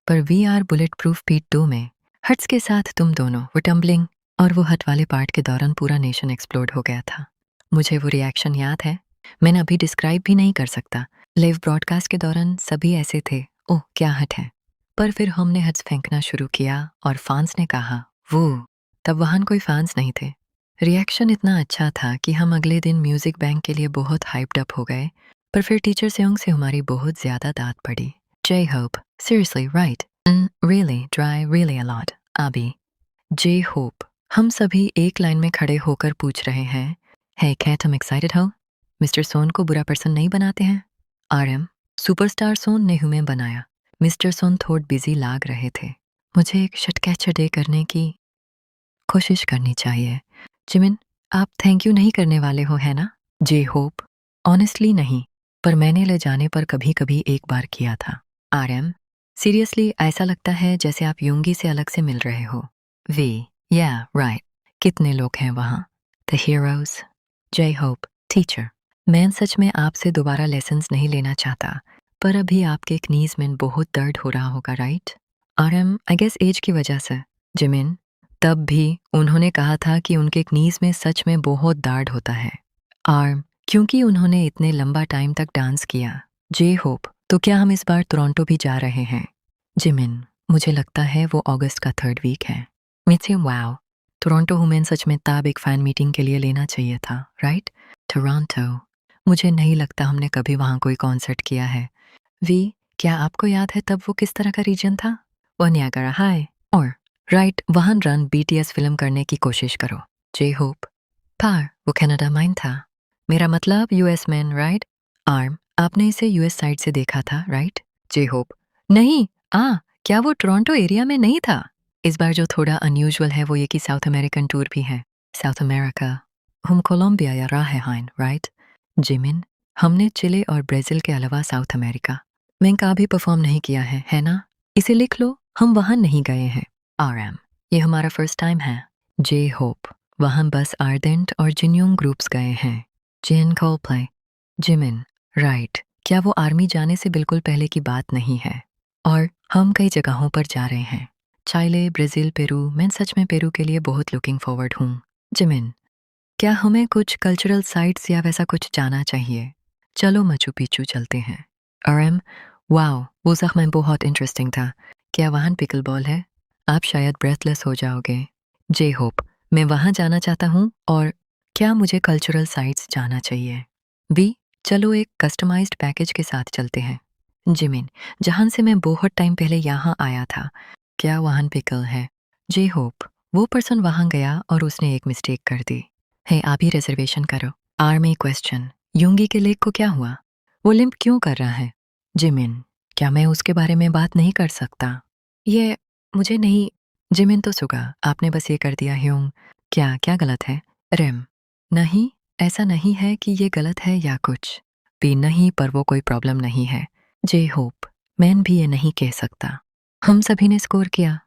पर VR बुलेट प्रूफ पीट 2 में हट्स के साथ तुम दोनों, वो टम्बलिंग और वो हट वाले पार्ट के दौरान पूरा नेशन एक्सप्लोड हो गया था। मुझे वो रिएक्शन याद है, मैंने अभी डिस्क्राइब भी नहीं कर सकता। लाइव ब्रॉडकास्ट के दौरान सभी ऐसे थे, ओह क्या हट है। पर फिर हमने हट्स फेंकना शुरू किया और फैंस ने कहा वो, तब वहाँ कोई फैंस नहीं थे। रिएक्शन इतना अच्छा था कि हम अगले दिन म्यूजिक बैंक के लिए बहुत हाइप्ड अप हो गए, पर फिर टीचर सेओंग से हमारी बहुत ज्यादा दाद पड़ी। J Hope, seriously right, really dry, really a lot. Abby, J Hope, हम सभी एक लाइन में खड़े होकर पूछ रहे हैं, hey cat, तुम एक्साइटेड हो? मिस्टर सोन को बुरा पर्सन नहीं बनाते हैं। RM, सुपरस्टार सोन ने हमें बनाया। मिस्टर सोन थोड़ा बिजी लाग रहे थे। मुझे एक शट कैचर डे करने की कोशिश करनी चाहिए। जिमिन, आप थैंक यू नहीं करने वाले हो है ना? जे होप, ऑनेस्टली नहीं, पर मैंने ले जाने पर कभी कभी एक बार किया था। RM, सीरियसली ऐसा लगता है जैसे आप युंगी से अलग से मिल रहे हो। वी, या राइट, कितने लोग हैं वहाँ? The heroes. J Hope, teacher, मैं सच में आपसे दोबारा लेसन्स नहीं लेना चाहता, पर अभी आपके कनीज में बहुत दर्द हो रहा होगा right? RM, I guess age की वजह से। जिमिन, तब भी उन्होंने कहा था कि उनके कनीज में सच में बहुत दर्द होता है। आर्म, क्योंकि उन्होंने इतने लंबा टाइम तक डांस किया। जे होप, तो क्या हम इस बार टोरंटो भी जा रहे हैं? जिमिन, मुझे लगता है वो अगस्त का 3rd वीक है। मिथि वाओ, टोरंटो वुमेन सच में तब एक फैन मीटिंग के लिए लेना चाहिए था राइट? टोरंटो, मुझे नहीं लगता हमने कभी वहाँ कोई कॉन्सर्ट किया है। वी, क्या आपको याद है तब वो किस तरह का रीजन था? वो नियाग्रा हाई और राइट, वहाँ रन BTS फिल्म करने की कोशिश करो। जे होप, पार वो कनाडा माइन था। मेरा मतलब US मैन राइट? आर्म, आपने इसे US साइड से देखा था राइट? जे होप, नहीं, क्या वो टोरंटो एरिया में नहीं था? इस बार जो थोड़ा अनयूजुअल है वो ये कि साउथ अमेरिकन टूर भी है। साउथ अमेरिका, हम कोलंबिया या रहा है राइट? जिमिन, हमने चिले और ब्राज़ील के अलावा साउथ अमेरिका में कभी परफॉर्म नहीं किया है ना? इसे लिख लो, हम वहाँ नहीं गए हैं। RM, ये हमारा फर्स्ट टाइम है। जे होप, वहाँ बस आर्डेंट और जिन्योंग ग्रुप्स गए हैं। जिन कोलप्ले। जिमिन, राइट, क्या वो आर्मी जाने से बिल्कुल पहले की बात नहीं है? और हम कई जगहों पर जा रहे हैं, चाइले, ब्राज़ील, पेरू। मैं सच में पेरू के लिए बहुत लुकिंग फॉरवर्ड हूँ। जिमिन, क्या हमें कुछ कल्चरल साइट्स या वैसा कुछ जाना चाहिए? चलो मचू पिचू चलते हैं। RM, वाओ, वो ज़ख्म बहुत इंटरेस्टिंग था। क्या वहाँ पिकल बॉल है? आप शायद ब्रेथलेस हो जाओगे। जे होप, मैं वहाँ जाना चाहता हूँ और क्या मुझे कल्चरल साइट्स जाना चाहिए? बी, चलो एक कस्टमाइज्ड पैकेज के साथ चलते हैं। जिमिन, जहाँ से मैं बहुत टाइम पहले यहाँ आया था, क्या वहाँ पिकल है? जे होप, वो पर्सन वहाँ गया और उसने एक मिस्टेक कर दी। है आप ही रिजर्वेशन करो। आर्मी क्वेश्चन, युंगी के लेक को क्या हुआ? वो लिम्प क्यों कर रहा है? जिमिन, क्या मैं उसके बारे में बात नहीं कर सकता? ये मुझे नहीं। जिमिन, तो सुगा, आपने बस ये कर दिया ह्यूंग। क्या क्या गलत है? रेम, नहीं, ऐसा नहीं है कि ये गलत है या कुछ भी नहीं, पर वो कोई प्रॉब्लम नहीं है। जे होप, मैं भी ये नहीं कह सकता। हम सभी ने स्कोर किया।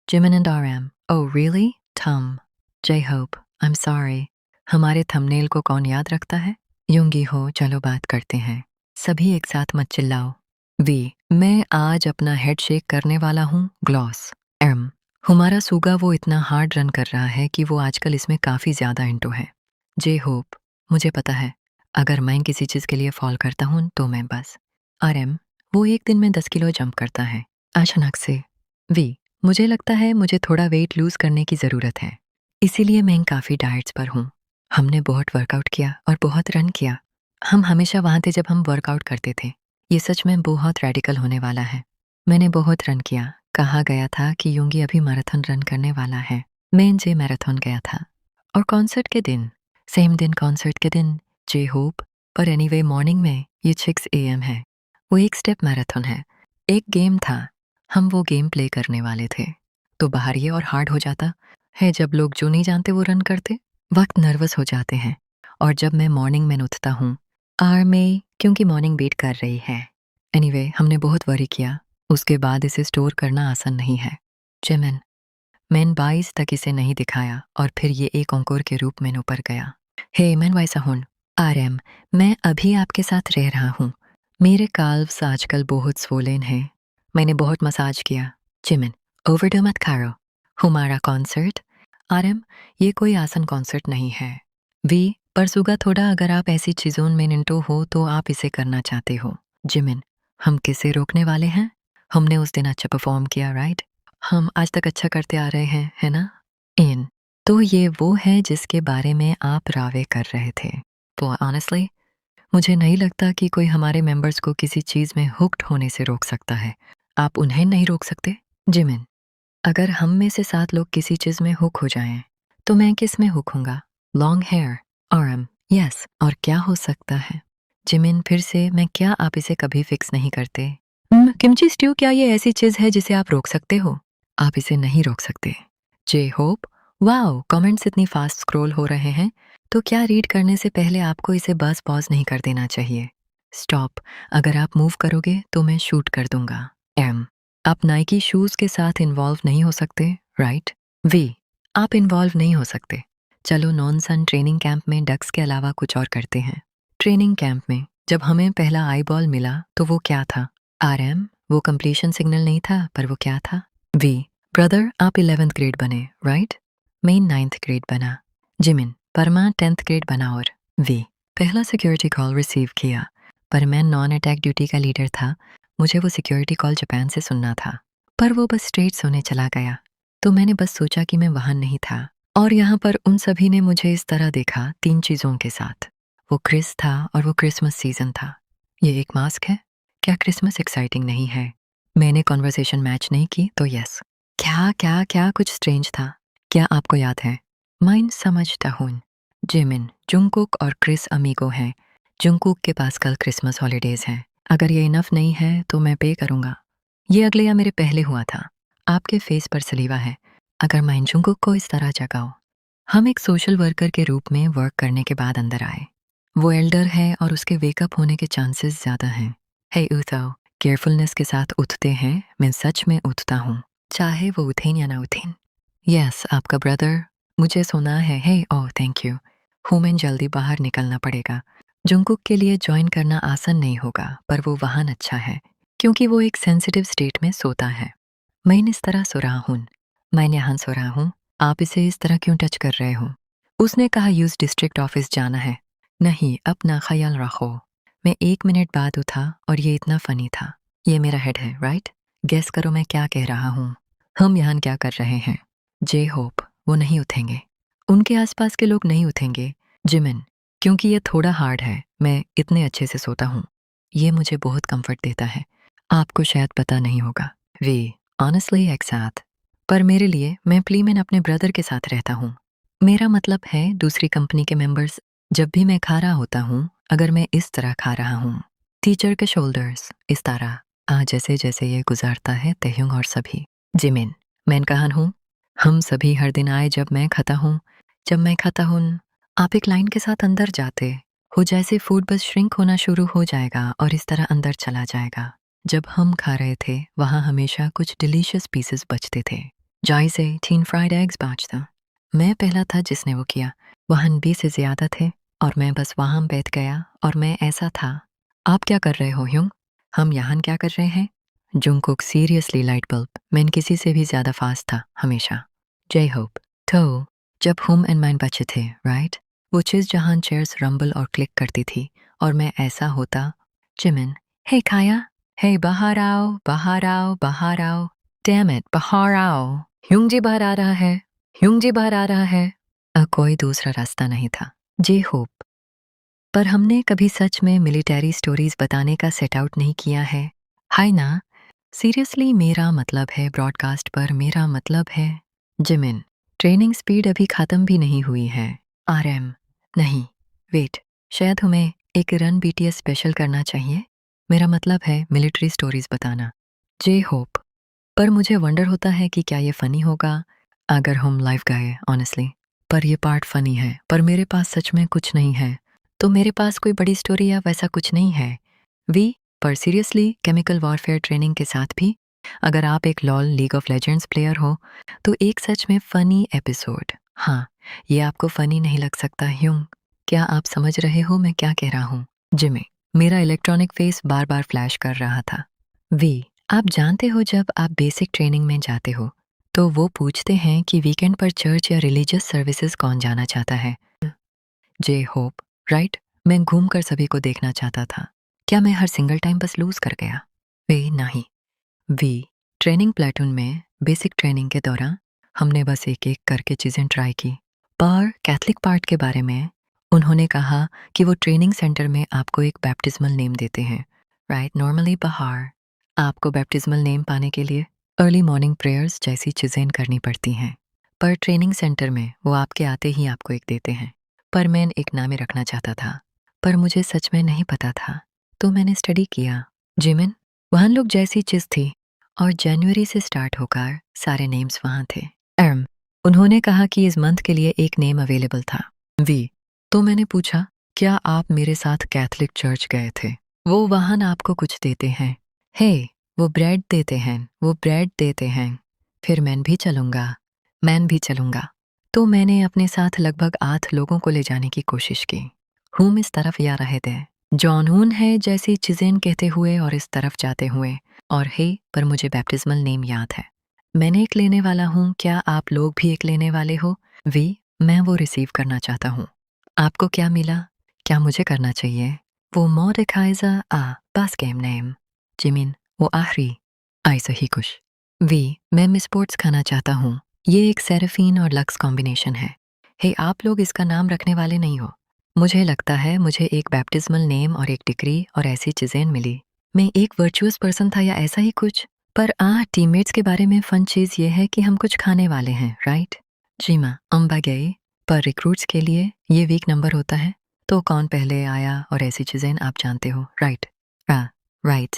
Jimin and RM, oh really? थम। J Hope, I am sorry, हमारे थंबनेल को कौन याद रखता है? युंगी हो, चलो बात करते हैं। सभी एक साथ मत चिल्लाओ। वी, मैं आज अपना हेड शेक करने वाला हूँ। ग्लॉस। M, हमारा सूगा वो इतना हार्ड रन कर रहा है कि वो आजकल इसमें काफ़ी ज़्यादा इंटू है। जे होप, मुझे पता है, अगर मैं किसी चीज़ के लिए फॉल करता हूँ तो मैं बस। RM, वो एक दिन में 10 किलो जंप करता है अचानक से। वी, मुझे लगता है मुझे थोड़ा वेट लूज़ करने की ज़रूरत है, इसीलिए मैं काफ़ी डाइट्स पर हूँ। हमने बहुत वर्कआउट किया और बहुत रन किया। हम हमेशा वहाँ थे जब हम वर्कआउट करते थे। ये सच में बहुत रेडिकल होने वाला है। मैंने बहुत रन किया। कहा गया था कि योंगी अभी मैराथन रन करने वाला है। मैं जे मैराथन गया था। और कॉन्सर्ट के दिन, सेम दिन कॉन्सर्ट के दिन, जे होप। पर एनीवे मॉर्निंग में ये 6 AM है। वो एक स्टेप मैराथन है। एक गेम था। हम वो गेम प्ले करने वाले थे। तो बाहर ये और हार्ड हो जाता है जब लोग जो नहीं जानते वो रन करते। वक्त नर्वस हो जाते हैं। और जब मैं मॉर्निंग में उठता हूँ में क्योंकि मॉर्निंग बीट कर रही है। एनीवे हमने बहुत वरी किया। उसके बाद इसे स्टोर करना आसान नहीं है। जेमिन मैंने 22 तक इसे नहीं दिखाया और फिर ये एक अंकुर के रूप में ऊपर गया। हे मैं वैसा हूँ। RM मैं अभी आपके साथ रह रहा हूँ। मेरे काल्व्स आजकल बहुत स्वोलेन हैं। मैंने बहुत मसाज किया। जिमिन ओवरडो मत करो। हमारा कॉन्सर्ट RM ये कोई आसान कॉन्सर्ट नहीं है। वी पर सुगा थोड़ा अगर आप ऐसी चीज़ों में निंटो हो तो आप इसे करना चाहते हो। जिमिन हम किसे रोकने वाले हैं? हमने उस दिन अच्छा परफॉर्म किया राइट? हम आज तक अच्छा करते आ रहे हैं है ना? इन तो ये वो है जिसके बारे में आप रावे कर रहे थे। तो ऑनेस्टली मुझे नहीं लगता कि कोई हमारे मेंबर्स को किसी चीज़ में हुक्ड होने से रोक सकता है। आप उन्हें नहीं रोक सकते? जिमिन अगर हम में से 7 लोग किसी चीज़ में हुक हो जाएं, तो मैं किस में हुक होऊंगा? लॉन्ग हेयर RM यस और क्या हो सकता है? जिमिन फिर से मैं क्या आप इसे कभी फिक्स नहीं करते? किमची स्ट्यू क्या ये ऐसी चीज़ है जिसे आप रोक सकते हो? आप इसे नहीं रोक सकते। जे होप वाओ कमेंट्स इतनी फास्ट स्क्रॉल हो रहे हैं तो क्या रीड करने से पहले आपको इसे बस पॉज नहीं कर देना चाहिए। स्टॉप अगर आप मूव करोगे तो मैं शूट कर दूंगा। एम आप नाइकी शूज के साथ इन्वॉल्व नहीं हो सकते राइट? वी आप इन्वॉल्व नहीं हो सकते। चलो नॉन सन ट्रेनिंग कैंप में डक्स के अलावा कुछ और करते हैं। ट्रेनिंग कैंप में जब हमें पहला आई बॉल मिला तो वो क्या था? RM वो कंप्लीशन सिग्नल नहीं था पर वो क्या था? वी ब्रदर आप 11th ग्रेड बने राइट? मैं 9th ग्रेड बना। जिमिन परमा 10th ग्रेड बना और वी पहला सिक्योरिटी कॉल रिसीव किया पर मैं नॉन अटैक ड्यूटी का लीडर था। मुझे वो सिक्योरिटी कॉल जापान से सुनना था पर वो बस स्ट्रेट सोने चला गया। तो मैंने बस सोचा कि मैं वहां नहीं था और यहाँ पर उन सभी ने मुझे इस तरह देखा 3 चीज़ों के साथ। वो क्रिस था और वो क्रिसमस सीजन था। ये एक मास्क है? क्या क्रिसमस एक्साइटिंग नहीं है? मैंने कॉन्वर्सेशन मैच नहीं की तो यस। क्या क्या क्या कुछ स्ट्रेंज था? क्या आपको याद है? मैं समझता हूँ। जिमिन जुंगकुक और क्रिस अमीगो हैं। जुंगकुक के पास कल क्रिसमस हॉलीडेज हैं। अगर ये इनफ नहीं है तो मैं पे करूंगा। ये अगले या मेरे पहले हुआ था। आपके फेस पर सलीवा है। अगर मैं जुंगकुक को इस तरह जगाऊं। हम एक सोशल वर्कर के रूप में वर्क करने के बाद अंदर आए। वो एल्डर है और उसके वेकअप होने के चांसेस ज्यादा हैं। हे उठाओ केयरफुलनेस के साथ उठते हैं। मैं सच में उठता हूँ चाहे वो उठें या ना उठें। यस आपका ब्रदर मुझे सुना है। हे ओह थैंक यू। हुमें जल्दी बाहर निकलना पड़ेगा। जुंगकुक के लिए ज्वाइन करना आसान नहीं होगा पर वो वाहन अच्छा है क्योंकि वो एक सेंसिटिव स्टेट में सोता है। मैं इस तरह सो रहा हूँ। मैं यहाँ सो रहा हूँ। आप इसे इस तरह क्यों टच कर रहे हो? उसने कहा यूज डिस्ट्रिक्ट ऑफिस जाना है। नहीं अपना ख्याल रखो। मैं 1 मिनट बाद उठा और ये इतना फनी था। ये मेरा हेड है राइट? गेस करो मैं क्या कह रहा हूँ। हम यहाँ क्या कर रहे हैं? जे होप वो नहीं उठेंगे। उनके आसपास के लोग नहीं उठेंगे। जिमिन क्योंकि ये थोड़ा हार्ड है। मैं इतने अच्छे से सोता हूँ। ये मुझे बहुत कंफर्ट देता है। आपको शायद पता नहीं होगा। वे ऑनेस्टली एक साथ पर मेरे लिए मैं प्लीमेन अपने ब्रदर के साथ रहता हूँ। मेरा मतलब है दूसरी कंपनी के मेंबर्स जब भी मैं खा रहा होता हूँ अगर मैं इस तरह खा रहा हूँ टीचर के शोल्डर्स इस तरह जैसे जैसे ये गुजारता है तेहुंग और सभी। जिमिन मैं कहां हूँ? हम सभी हर दिन आए जब मैं खाता हूँ। जब मैं खाता हूँ आप एक लाइन के साथ अंदर जाते हो जैसे फूड बस श्रिंक होना शुरू हो जाएगा और इस तरह अंदर चला जाएगा। जब हम खा रहे थे वहाँ हमेशा कुछ डिलीशियस पीसेस बचते थे। जैसे 3 फ्राइड एग्स बचता। मैं पहला था जिसने वो किया। वहाँ 20 से ज्यादा थे और मैं बस वहाँ बैठ गया और मैं ऐसा था। आप क्या कर रहे हो ह्यूंग? हम यहाँ क्या कर रहे हैं? जुंगकुक सीरियसली लाइट बल्ब मैं किसी से भी ज्यादा फास्ट था हमेशा। जय होप तो जब होम एंड माइंड बचे थे राइट? वो चीज जहां चेयर्स रंबल और क्लिक करती थी और मैं ऐसा होता। जिमिन हे खाया हे बाहर आओ बाहर आओ बाहर आओ। डैम इट बाहर आओ। ह्यूंग जी बाहर आ रहा है। ह्यूंग जी बाहर आ रहा है। कोई दूसरा रास्ता नहीं था। J Hope. पर हमने कभी सच में मिलिट्री स्टोरीज बताने का सेट आउट नहीं किया है। हाय ना, सीरियसली मेरा मतलब है ब्रॉडकास्ट पर, मेरा मतलब है जिमिन। ट्रेनिंग स्पीड अभी खत्म भी नहीं हुई है। आरएम नहीं, वेट, शायद हमें एक रन बीटीएस स्पेशल करना चाहिए। मेरा मतलब है मिलिट्री स्टोरीज बताना। J Hope. पर मुझे वंडर होता है कि क्या ये फनी होगा अगर हम लाइव गए, ऑनेस्टली। पर ये पार्ट फनी है, पर मेरे पास सच में कुछ नहीं है। तो मेरे पास कोई बड़ी स्टोरी या वैसा कुछ नहीं है। वी, पर सीरियसली केमिकल वॉरफेयर ट्रेनिंग के साथ भी, अगर आप एक lol league of legends player हो, तो एक सच में फनी एपिसोड। हाँ, ये आपको फनी नहीं लग सकता ह्यूंग। क्या आप समझ रहे हो मैं क्या कह रहा हूँ? जिमी, मेरा इलेक्ट्रॉनिक फेस बार बार फ्लैश कर रहा था। वी, आप जानते हो जब आप बेसिक ट्रेनिंग में जाते हो तो वो पूछते हैं कि वीकेंड पर चर्च या रिलीजियस सर्विसेज कौन जाना चाहता है। जे होप, राइट। मैं घूम कर सभी को देखना चाहता था। क्या मैं हर सिंगल टाइम बस लूज कर गया? वे नहीं। वी, ट्रेनिंग प्लेटून में बेसिक ट्रेनिंग के दौरान हमने बस एक एक करके चीज़ें ट्राई की। पर कैथलिक पार्ट के बारे में उन्होंने कहा कि वो ट्रेनिंग सेंटर में आपको एक बैप्टिज्मल नेम देते हैं, राइट? नॉर्मली बाहर आपको बैप्टिज्मल नेम पाने के लिए अर्ली मॉर्निंग प्रेयर्स जैसी चीज़ें करनी पड़ती हैं। पर ट्रेनिंग सेंटर में वो आपके आते ही आपको एक देते हैं। पर मैं एक नाम ही रखना चाहता था, पर मुझे सच में नहीं पता था। तो मैंने स्टडी किया। जिमिन, वहाँ लोग जैसी चीज़ थी और जनवरी से स्टार्ट होकर सारे नेम्स वहाँ थे। उन्होंने कहा कि इस मंथ के लिए एक नेम अवेलेबल था। वी, तो मैंने पूछा, क्या आप मेरे साथ कैथलिक चर्च गए थे? वो वाहन आपको कुछ देते हैं। हे, वो ब्रेड देते हैं, वो ब्रेड देते हैं। फिर मैं भी चलूँगा, मैं भी चलूँगा। तो मैंने अपने साथ लगभग 8 लोगों को ले जाने की कोशिश की। हुम इस तरफ या रहे थे। जॉन हून है जैसी चीज़ें कहते हुए और इस तरफ जाते हुए। और हे, पर मुझे बैप्टिज्मल नेम याद है। मैंने एक लेने वाला हूँ, क्या आप लोग भी एक लेने वाले हो? वी, मैं वो रिसीव करना चाहता हूँ। आपको क्या मिला? क्या मुझे करना चाहिए? वो मॉडिकाइज़ा बस गेम नेम। जिमिन, वो आखिरी आई सही कुछ। वी, मैं मिस स्पोर्ट्स खाना चाहता हूँ। ये एक सेराफीन और लक्स कॉम्बिनेशन है। हे, आप लोग इसका नाम रखने वाले नहीं हो। मुझे लगता है मुझे एक बैप्टिज्मल नेम और एक डिग्री और ऐसी चीज़ें मिली। मैं एक वर्चुअस पर्सन था या ऐसा ही कुछ। पर टीममेट्स के बारे में फन चीज़ ये है कि हम कुछ खाने वाले हैं, राइट? जी माँ, अम्बा गई। पर रिक्रूट्स के लिए ये वीक नंबर होता है, तो कौन पहले आया और ऐसी चीज़ें आप जानते हो, राइट? राइट।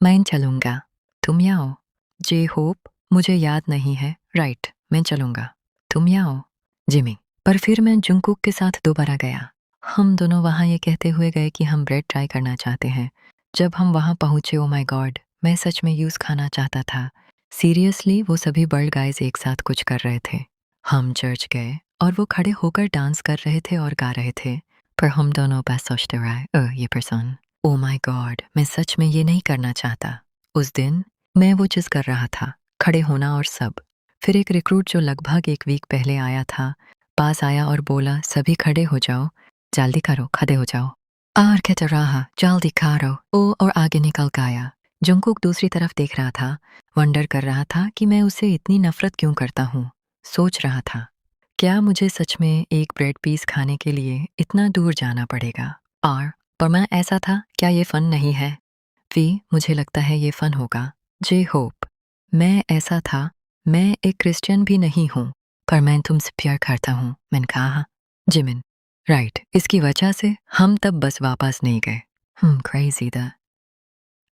मैं चलूँगा, तुम आओ। जे होप, मुझे याद नहीं है, राइट? मैं चलूँगा, तुम आओ। जिमी, पर फिर मैं जुंगकुक के साथ दोबारा गया। हम दोनों वहाँ ये कहते हुए गए कि हम ब्रेड ट्राई करना चाहते हैं। जब हम वहाँ पहुँचे, ओ माय गॉड, मैं सच में यूज़ खाना चाहता था। सीरियसली वो सभी बर्ड गाइज एक साथ कुछ कर रहे थे। हम चर्च गए और वो खड़े होकर डांस कर रहे थे और गा रहे थे। पर हम दोनों बस सोचते रहे, ये पर्सन, ओ माय गॉड, मैं सच में ये नहीं करना चाहता। उस दिन मैं वो चीज़ कर रहा था, खड़े होना और सब। फिर एक रिक्रूट जो लगभग एक वीक पहले आया था, पास आया और बोला, सभी खड़े हो जाओ, जल्दी करो, खड़े हो जाओ। और कहता रहा, जल्दी करो। ओ, और आगे निकल गया। जंगकुक दूसरी तरफ देख रहा था, वंडर कर रहा था कि मैं उसे इतनी नफरत क्यों करता हूँ। सोच रहा था, क्या मुझे सच में एक ब्रेड पीस खाने के लिए इतना दूर जाना पड़ेगा? और पर मैं ऐसा था, क्या ये फन नहीं है? वी, मुझे लगता है ये फन होगा। जे होप, मैं ऐसा था, मैं एक क्रिश्चियन भी नहीं हूँ, पर मैं तुमसे प्यार करता हूँ, मैंने कहा। जिमिन, राइट, इसकी वजह से हम तब बस वापस नहीं गए। Crazy the.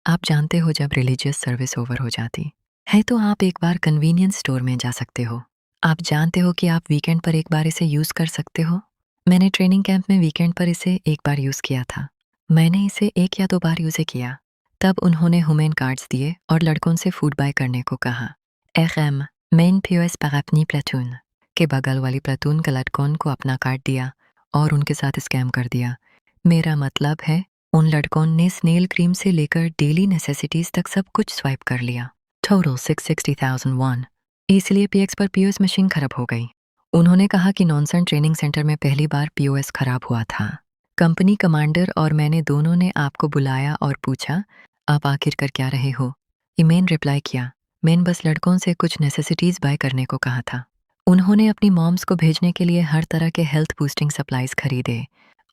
आप जानते हो जब रिलीजियस सर्विस ओवर हो जाती है तो आप एक बार कन्वीनियंस स्टोर में जा सकते हो। आप जानते हो कि आप वीकेंड पर एक बार इसे यूज़ कर सकते हो। मैंने ट्रेनिंग कैंप में वीकेंड पर इसे एक बार यूज़ किया था। मैंने इसे 1 या 2 बार यूज़ किया। तब उन्होंने हुमेन कार्ड्स दिए और लड़कों से फूड बाय करने को कहा। एम मेन पीओएस पैरापनी प्लेटून के बगल वाली प्लेटून के लड़कों को अपना कार्ड दिया और उनके साथ स्कैम कर दिया। मेरा मतलब है, उन लड़कों ने स्नेल क्रीम से लेकर डेली नेसेसिटीज तक सब कुछ स्वाइप कर लिया। टोटल 660,001। इसलिए पीएक्स पर पीओएस मशीन खराब हो गई। उन्होंने कहा कि नॉनसन ट्रेनिंग सेंटर में पहली बार पीओएस खराब हुआ था। कंपनी कमांडर और मैंने दोनों ने आपको बुलाया और पूछा, आप आखिर कर क्या रहे हो? ईमेन रिप्लाई किया, मैंने बस लड़कों से कुछ नेसेसिटीज बाय करने को कहा था। उन्होंने अपनी मॉम्स को भेजने के लिए हर तरह के हेल्थ बूस्टिंग सप्लाइज खरीदे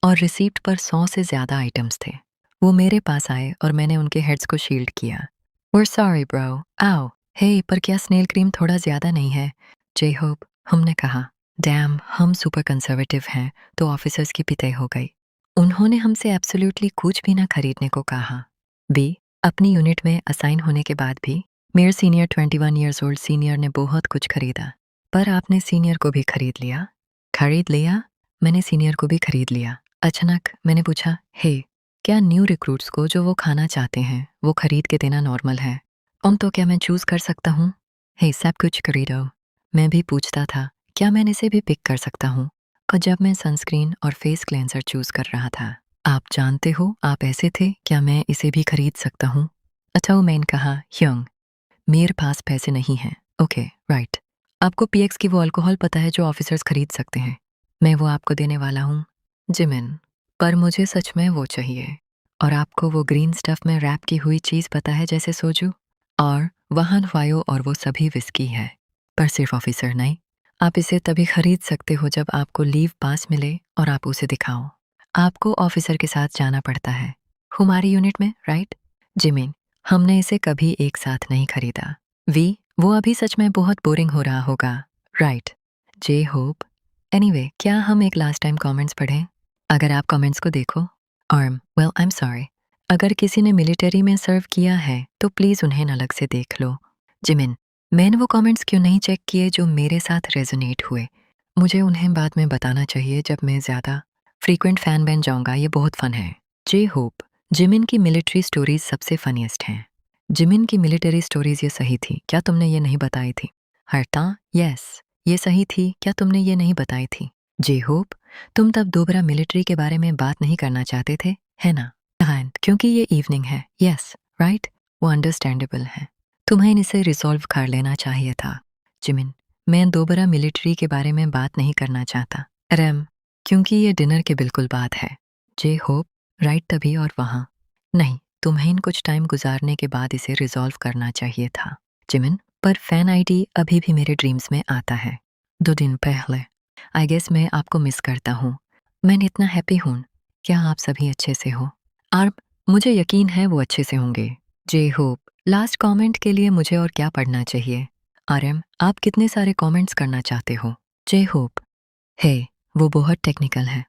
और रिसीप्ट पर 100 से ज़्यादा आइटम्स थे। वो मेरे पास आए और मैंने उनके हेड्स को शील्ड किया। We're sorry bro, आओ। हे पर क्या स्नेल क्रीम थोड़ा ज़्यादा नहीं है? जे होप, हमने कहा। डैम, हम सुपर कंजर्वेटिव हैं, तो ऑफिसर्स की पिटाई हो गई। उन्होंने हमसे एब्सोल्युटली कुछ भी ना खरीदने को कहा। बी, अपनी यूनिट में असाइन होने के बाद भी मेरे सीनियर 21 ईयर्स ओल्ड सीनियर ने बहुत कुछ खरीदा। पर आपने सीनियर को भी खरीद लिया? खरीद लिया? मैंने सीनियर को भी खरीद लिया। अचानक मैंने पूछा, हे, क्या न्यू रिक्रूट्स को जो वो खाना चाहते हैं वो खरीद के देना नॉर्मल है? तो क्या मैं चूज कर सकता हूँ? हे, सब कुछ खरीदो। मैं भी पूछता था, क्या मैं इसे भी पिक कर सकता हूँ? और जब मैं सनस्क्रीन और फेस क्लेंजर चूज कर रहा था, आप जानते हो आप ऐसे थे, क्या मैं इसे भी खरीद सकता हूँ? अथवा मैंने कहा, यंग, मेरे पास पैसे नहीं हैं। Okay, right. आपको पीएक्स की वो अल्कोहल पता है जो ऑफिसर्स खरीद सकते हैं? मैं वो आपको देने वाला हूँ, जिमिन। पर मुझे सच में वो चाहिए। और आपको वो ग्रीन स्टफ में रैप की हुई चीज़ पता है जैसे सोजू? और वाहन वायो और वो सभी विस्की है। पर सिर्फ ऑफिसर नहीं। आप इसे तभी खरीद सकते हो जब आपको लीव पास मिले और आप उसे दिखाओ। आपको ऑफिसर के साथ जाना पड़ता है। हमारी यूनिट में, राइट? जिमिन, हमने इसे कभी एक साथ नहीं खरीदा। वी, वो अभी सच में बहुत बोरिंग हो रहा होगा, राइट? जे होप, एनीवे, क्या हम एक लास्ट टाइम कमेंट्स पढ़ें? अगर आप कमेंट्स को देखो। Arm, well I am sorry, अगर किसी ने मिलिट्री में सर्व किया है तो प्लीज उन्हें अलग से देख लो। जिमिन, मैंने वो कमेंट्स क्यों नहीं चेक किए जो मेरे साथ रेजोनेट हुए? मुझे उन्हें बाद में बताना चाहिए जब मैं ज़्यादा फ्रीक्वेंट फैन बन जाऊंगा। ये बहुत फन है। जे होप, जिमिन की मिलिट्री स्टोरीज सबसे फनीस्ट हैं। जिमिन की मिलिट्री स्टोरीज ये सही थी, क्या तुमने ये नहीं बताई थी? हरता, यस, ये सही थी, क्या तुमने ये नहीं बताई थी? जे होप, तुम तब दोबारा मिलिट्री के बारे में बात नहीं करना चाहते थे, है ना? क्योंकि ये इवनिंग है, यस, राइट? वो अंडरस्टैंडेबल है। तुम्हें इसे रिजॉल्व कर लेना चाहिए था। जिमिन, मैं दोबारा मिलिट्री के बारे में बात नहीं करना चाहता। रैम, क्योंकि ये डिनर के बिल्कुल बाद है। जे होप, राइट, तभी और वहाँ। नहीं, तुम्हें कुछ टाइम गुजारने के बाद इसे रिजॉल्व करना चाहिए था। जिमिन, पर फैन आईडी अभी भी मेरे ड्रीम्स में आता है। 2 दिन पहले। आई गेस मैं आपको मिस करता हूँ। मैं इतना हैप्पी हूँ। क्या आप सभी अच्छे से हो? आर्म, मुझे यकीन है वो अच्छे से होंगे। जे होप, लास्ट कमेंट के लिए मुझे और क्या पढ़ना चाहिए? आरएम, आप कितने सारे कमेंट्स करना चाहते हो? जे होप, हे, वो बहुत टेक्निकल है।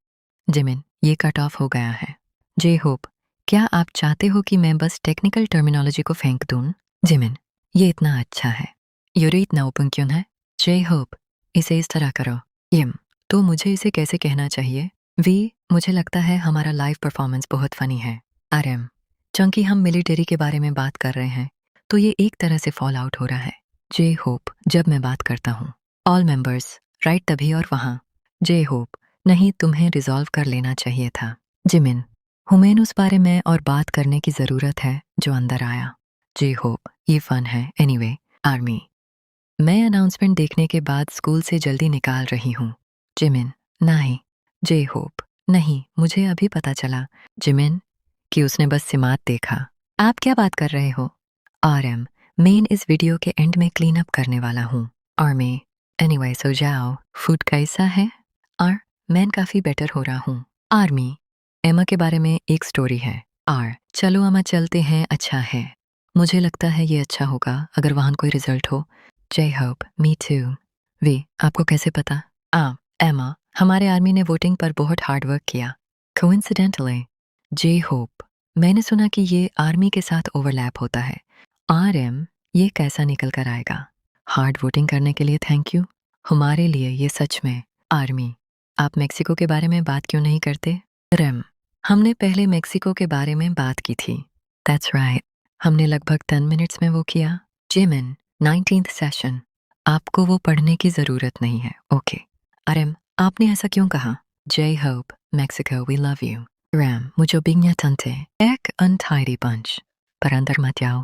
जिमिन, ये कट ऑफ हो गया है। जे होप, क्या आप चाहते हो कि मैं बस टेक्निकल टर्मिनोलॉजी को फेंक दूं? जिमिन, ये इतना अच्छा है। यूरी इतना ओपन क्यों है? जे होप, इसे इस तरह करो। यम, तो मुझे इसे कैसे कहना चाहिए? वी, मुझे लगता है हमारा लाइव परफॉर्मेंस बहुत फनी है। आरएम, चूंकि हम मिलिट्री के बारे में बात कर रहे हैं तो ये एक तरह से फॉल आउट हो रहा है। जे होप, जब मैं बात करता हूँ ऑल मेंबर्स, राइट, तभी और वहाँ। जे होप, नहीं, तुम्हें रिजॉल्व कर लेना चाहिए था। जिमिन, हुमैन, उस बारे में और बात करने की ज़रूरत है जो अंदर आया। जे होप, ये फन है। एनीवे, आर्मी, मैं अनाउंसमेंट देखने के बाद स्कूल से जल्दी निकाल रही हूँ। जिमिन, नहीं। जे होप, नहीं, मुझे अभी पता चला, जिमिन, कि उसने बस सिमात देखा। आप क्या बात कर रहे हो? आरएम, मैं इस वीडियो के एंड में क्लीन अप करने वाला हूँ। आर्मी, एनीवे, सो जाओ। फूड कैसा है? आर, मैं काफ़ी बेटर हो रहा हूँ। आर्मी, एमा के बारे में एक स्टोरी है। आर, चलो अम्मा चलते हैं, अच्छा है। मुझे लगता है ये अच्छा होगा अगर वहाँ कोई रिजल्ट हो। जय होप, मी टू। वी, आपको कैसे पता? एमा, हमारे आर्मी ने वोटिंग पर बहुत हार्ड वर्क किया। कोइंसिडेंटली। जे होप, मैंने सुना कि ये आर्मी के साथ ओवरलैप होता है। आरएम, ये कैसा निकल कर आएगा? हार्ड वोटिंग करने के लिए थैंक यू। हमारे लिए ये सच में। आर्मी, आप मेक्सिको के बारे में बात क्यों नहीं करते? रेम, हमने पहले मेक्सिको के बारे में बात की थी। दैट्स राइट, हमने लगभग 10 मिनट्स में वो किया। जिमिन, 19th सेशन, आपको वो पढ़ने की ज़रूरत नहीं है, ओके। आरएम, आपने ऐसा क्यों कहा? J Hope, Mexico, we love you. RM, मुझे बिगना तंते, एक अनटाइडी पंच, पर अंदर मत आओ,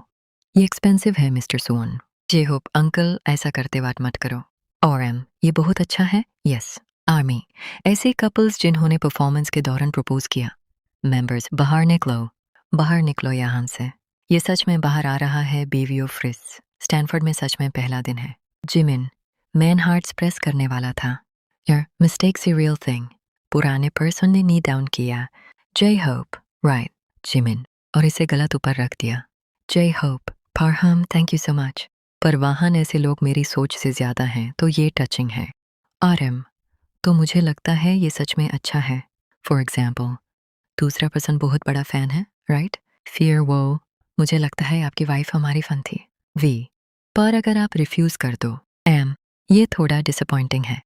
ये एक्सपेंसिव है मिस्टर सोन। जे होप, अंकल ऐसा करते बात मत करो। और एम, ये बहुत अच्छा है, यस। आर्मी, ऐसे कपल्स जिन्होंने परफॉर्मेंस के दौरान प्रपोज किया। मेंबर्स, बाहर निकलो यहाँ से। ये सच में बाहर आ रहा है, बेबी ऑफ फ्रिस। स्टैनफोर्ड में सच में पहला दिन है। जिमिन, मैन हार्ट्स प्रेस करने वाला था। यार मिस्टेक से रियल थिंग। पुराने पर्सन ने नी डाउन किया। जय होप राइट जिमिन और इसे गलत ऊपर रख दिया। जय होप फारहम थैंक यू सो मच। पर वहाँ ऐसे लोग मेरी सोच से ज़्यादा हैं तो ये टचिंग है। आरएम तो मुझे लगता है ये सच में अच्छा है। फॉर एग्जाम्पल दूसरा पर्सन बहुत बड़ा फ़ैन है राइट। फिर वो मुझे लगता है आपकी वाइफ हमारी फ़न थी। वी पर अगर आप रिफ्यूज़ कर दो एम ये थोड़ा डिसअपॉइंटिंग है।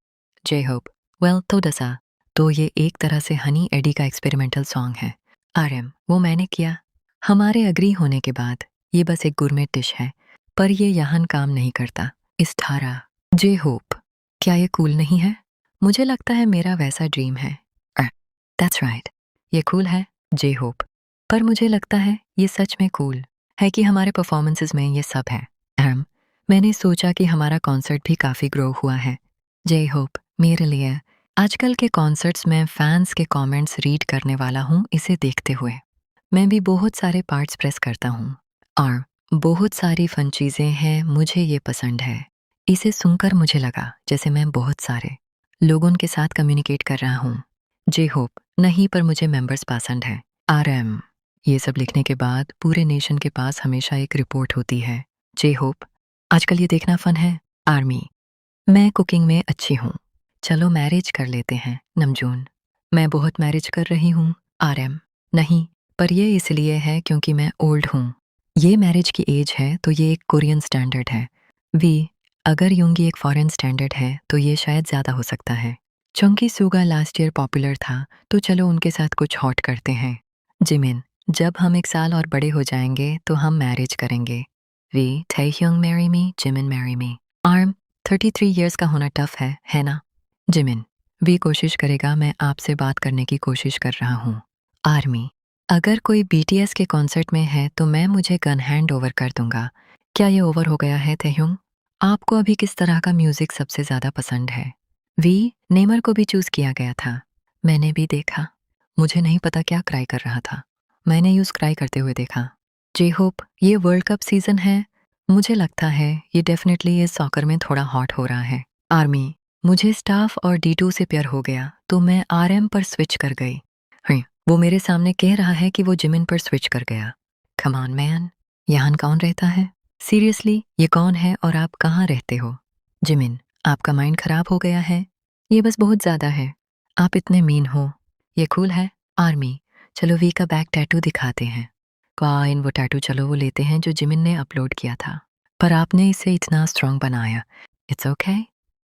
जे होप वेल तो दसा तो ये एक तरह से हनी एडी का एक्सपेरिमेंटल सॉन्ग है। आरएम वो मैंने किया। हमारे अग्री होने के बाद ये बस एक गुरमेट डिश है पर ये यहाँ काम नहीं करता। इस ठारा जे होप क्या ये कूल नहीं है? मुझे लगता है मेरा वैसा ड्रीम है। दैट्स राइट ये कूल है जे होप पर मुझे लगता है ये सच में कूल है कि हमारे परफॉर्मेंसेस में ये सब है। मैंने सोचा कि हमारा कॉन्सर्ट भी काफ़ी ग्रो हुआ है। जय होप मेरे लिए आजकल के कॉन्सर्ट्स में फैंस के कमेंट्स रीड करने वाला हूँ इसे देखते हुए। मैं भी बहुत सारे पार्ट्स प्रेस करता हूँ और बहुत सारी फन चीज़ें हैं मुझे ये पसंद है। इसे सुनकर मुझे लगा जैसे मैं बहुत सारे लोगों के साथ कम्युनिकेट कर रहा हूँ। जे होप नहीं पर मुझे मेंबर्स पसंद है। आरएम ये सब लिखने के बाद पूरे नेशन के पास हमेशा एक रिपोर्ट होती है। जे होप आजकल ये देखना फन है। आर्मी मैं कुकिंग में अच्छी हूँ। चलो मैरिज कर लेते हैं। नमजून मैं बहुत मैरिज कर रही हूँ। आरएम नहीं पर ये इसलिए है क्योंकि मैं ओल्ड हूँ। ये मैरिज की एज है तो ये एक कोरियन स्टैंडर्ड है। वी अगर यूंगी एक फॉरेन स्टैंडर्ड है तो ये शायद ज़्यादा हो सकता है। चंकी सूगा लास्ट ईयर पॉपुलर था तो चलो उनके साथ कुछ हॉट करते हैं। जिमिन जब हम एक साल और बड़े हो जाएंगे तो हम मैरिज करेंगे। V Taehyung marry me Jimin marry me. RM 33 years का होना टफ है ना? जिमिन वी कोशिश करेगा मैं आपसे बात करने की कोशिश कर रहा हूँ। आर्मी अगर कोई बीटीएस के कॉन्सर्ट में है तो मैं मुझे गन हैंड ओवर कर दूंगा। क्या ये ओवर हो गया है तेह्युंग? आपको अभी किस तरह का म्यूजिक सबसे ज़्यादा पसंद है? वी नेमर को भी चूज किया गया था। मैंने भी देखा। मुझे नहीं पता क्या क्राई कर रहा था। मैंने यूज क्राई करते हुए देखा। जे होप ये वर्ल्ड कप सीजन है। मुझे लगता है ये डेफिनेटली इस सॉकर में थोड़ा हॉट हो रहा है। आर्मी मुझे स्टाफ और D2 से प्यार हो गया तो मैं आरएम पर स्विच कर गई। हाँ, वो मेरे सामने कह रहा है कि वो जिमिन पर स्विच कर गया। कम ऑन मैन यहाँ कौन रहता है? सीरियसली ये कौन है और आप कहाँ रहते हो? जिमिन आपका माइंड खराब हो गया है। ये बस बहुत ज़्यादा है। आप इतने मीन हो। ये कूल है। आर्मी चलो वी का बैक टैटू दिखाते हैं। इन वो टैटू चलो वो लेते हैं जो जिमिन ने अपलोड किया था पर आपने इसे इतना स्ट्रॉन्ग बनाया। इट्स ओके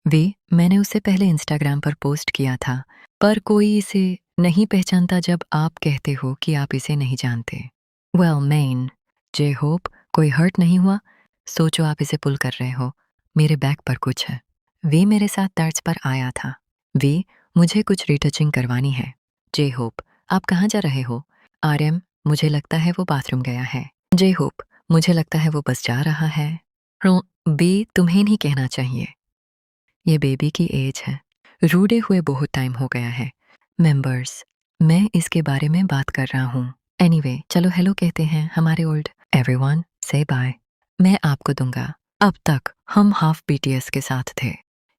वी मैंने उसे पहले इंस्टाग्राम पर पोस्ट किया था पर कोई इसे नहीं पहचानता जब आप कहते हो कि आप इसे नहीं जानते। वेल मेन जे होप कोई हर्ट नहीं हुआ। सोचो आप इसे पुल कर रहे हो। मेरे बैक पर कुछ है। वे मेरे साथ दर्ज पर आया था। वे मुझे कुछ रिटचिंग करवानी है। जे होप आप कहाँ जा रहे हो? आरएम मुझे लगता है वो बाथरूम गया है। जे होप मुझे लगता है वो बस जा रहा है। बी तुम्हें नहीं कहना चाहिए। ये बेबी की एज है। रूडे हुए बहुत टाइम हो गया है। मेंबर्स मैं इसके बारे में बात कर रहा हूँ। एनीवे चलो हेलो कहते हैं हमारे ओल्ड एवरीवन से बाय। मैं आपको दूंगा। अब तक हम हाफ बीटीएस के साथ थे।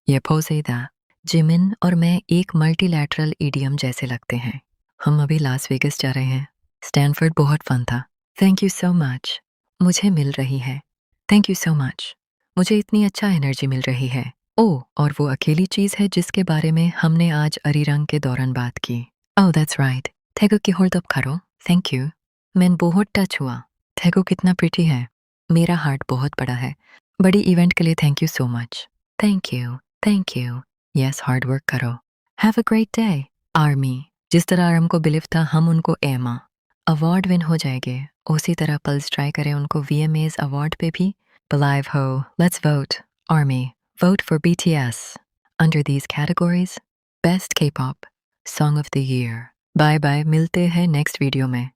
ये पोसेदा जिमिन और मैं एक मल्टीलैटरल ईडियम जैसे लगते हैं। हम अभी लास वेगस जा रहे हैं। स्टैनफोर्ड बहुत फन था। Thank you so much. मुझे मिल रही है। Thank you so much. मुझे इतनी अच्छा एनर्जी मिल रही है। ओह और वो अकेली चीज़ है जिसके बारे में हमने आज अरीरंग के दौरान बात की। Oh that's right. थैगो की होल्ड अप करो। Thank you. मैं बहुत टच हुआ। थैगो कितना प्रिटी है। मेरा हार्ट बहुत बड़ा है। बड़ी इवेंट के लिए thank you so much. Thank you thank you. Yes hard work करो। Have a great day. Army जिस तरह आर्म को बिलीव था हम उनको एमा अवार्ड विन हो जाएंगे उसी तरह पल्स ट्राई करें उनको VMAs अवार्ड पे भी। Believe ho, let's vote. Army, vote for BTS. Under these categories, Best K-pop, Song of the Year. Bye bye, मिलते हैं next video में।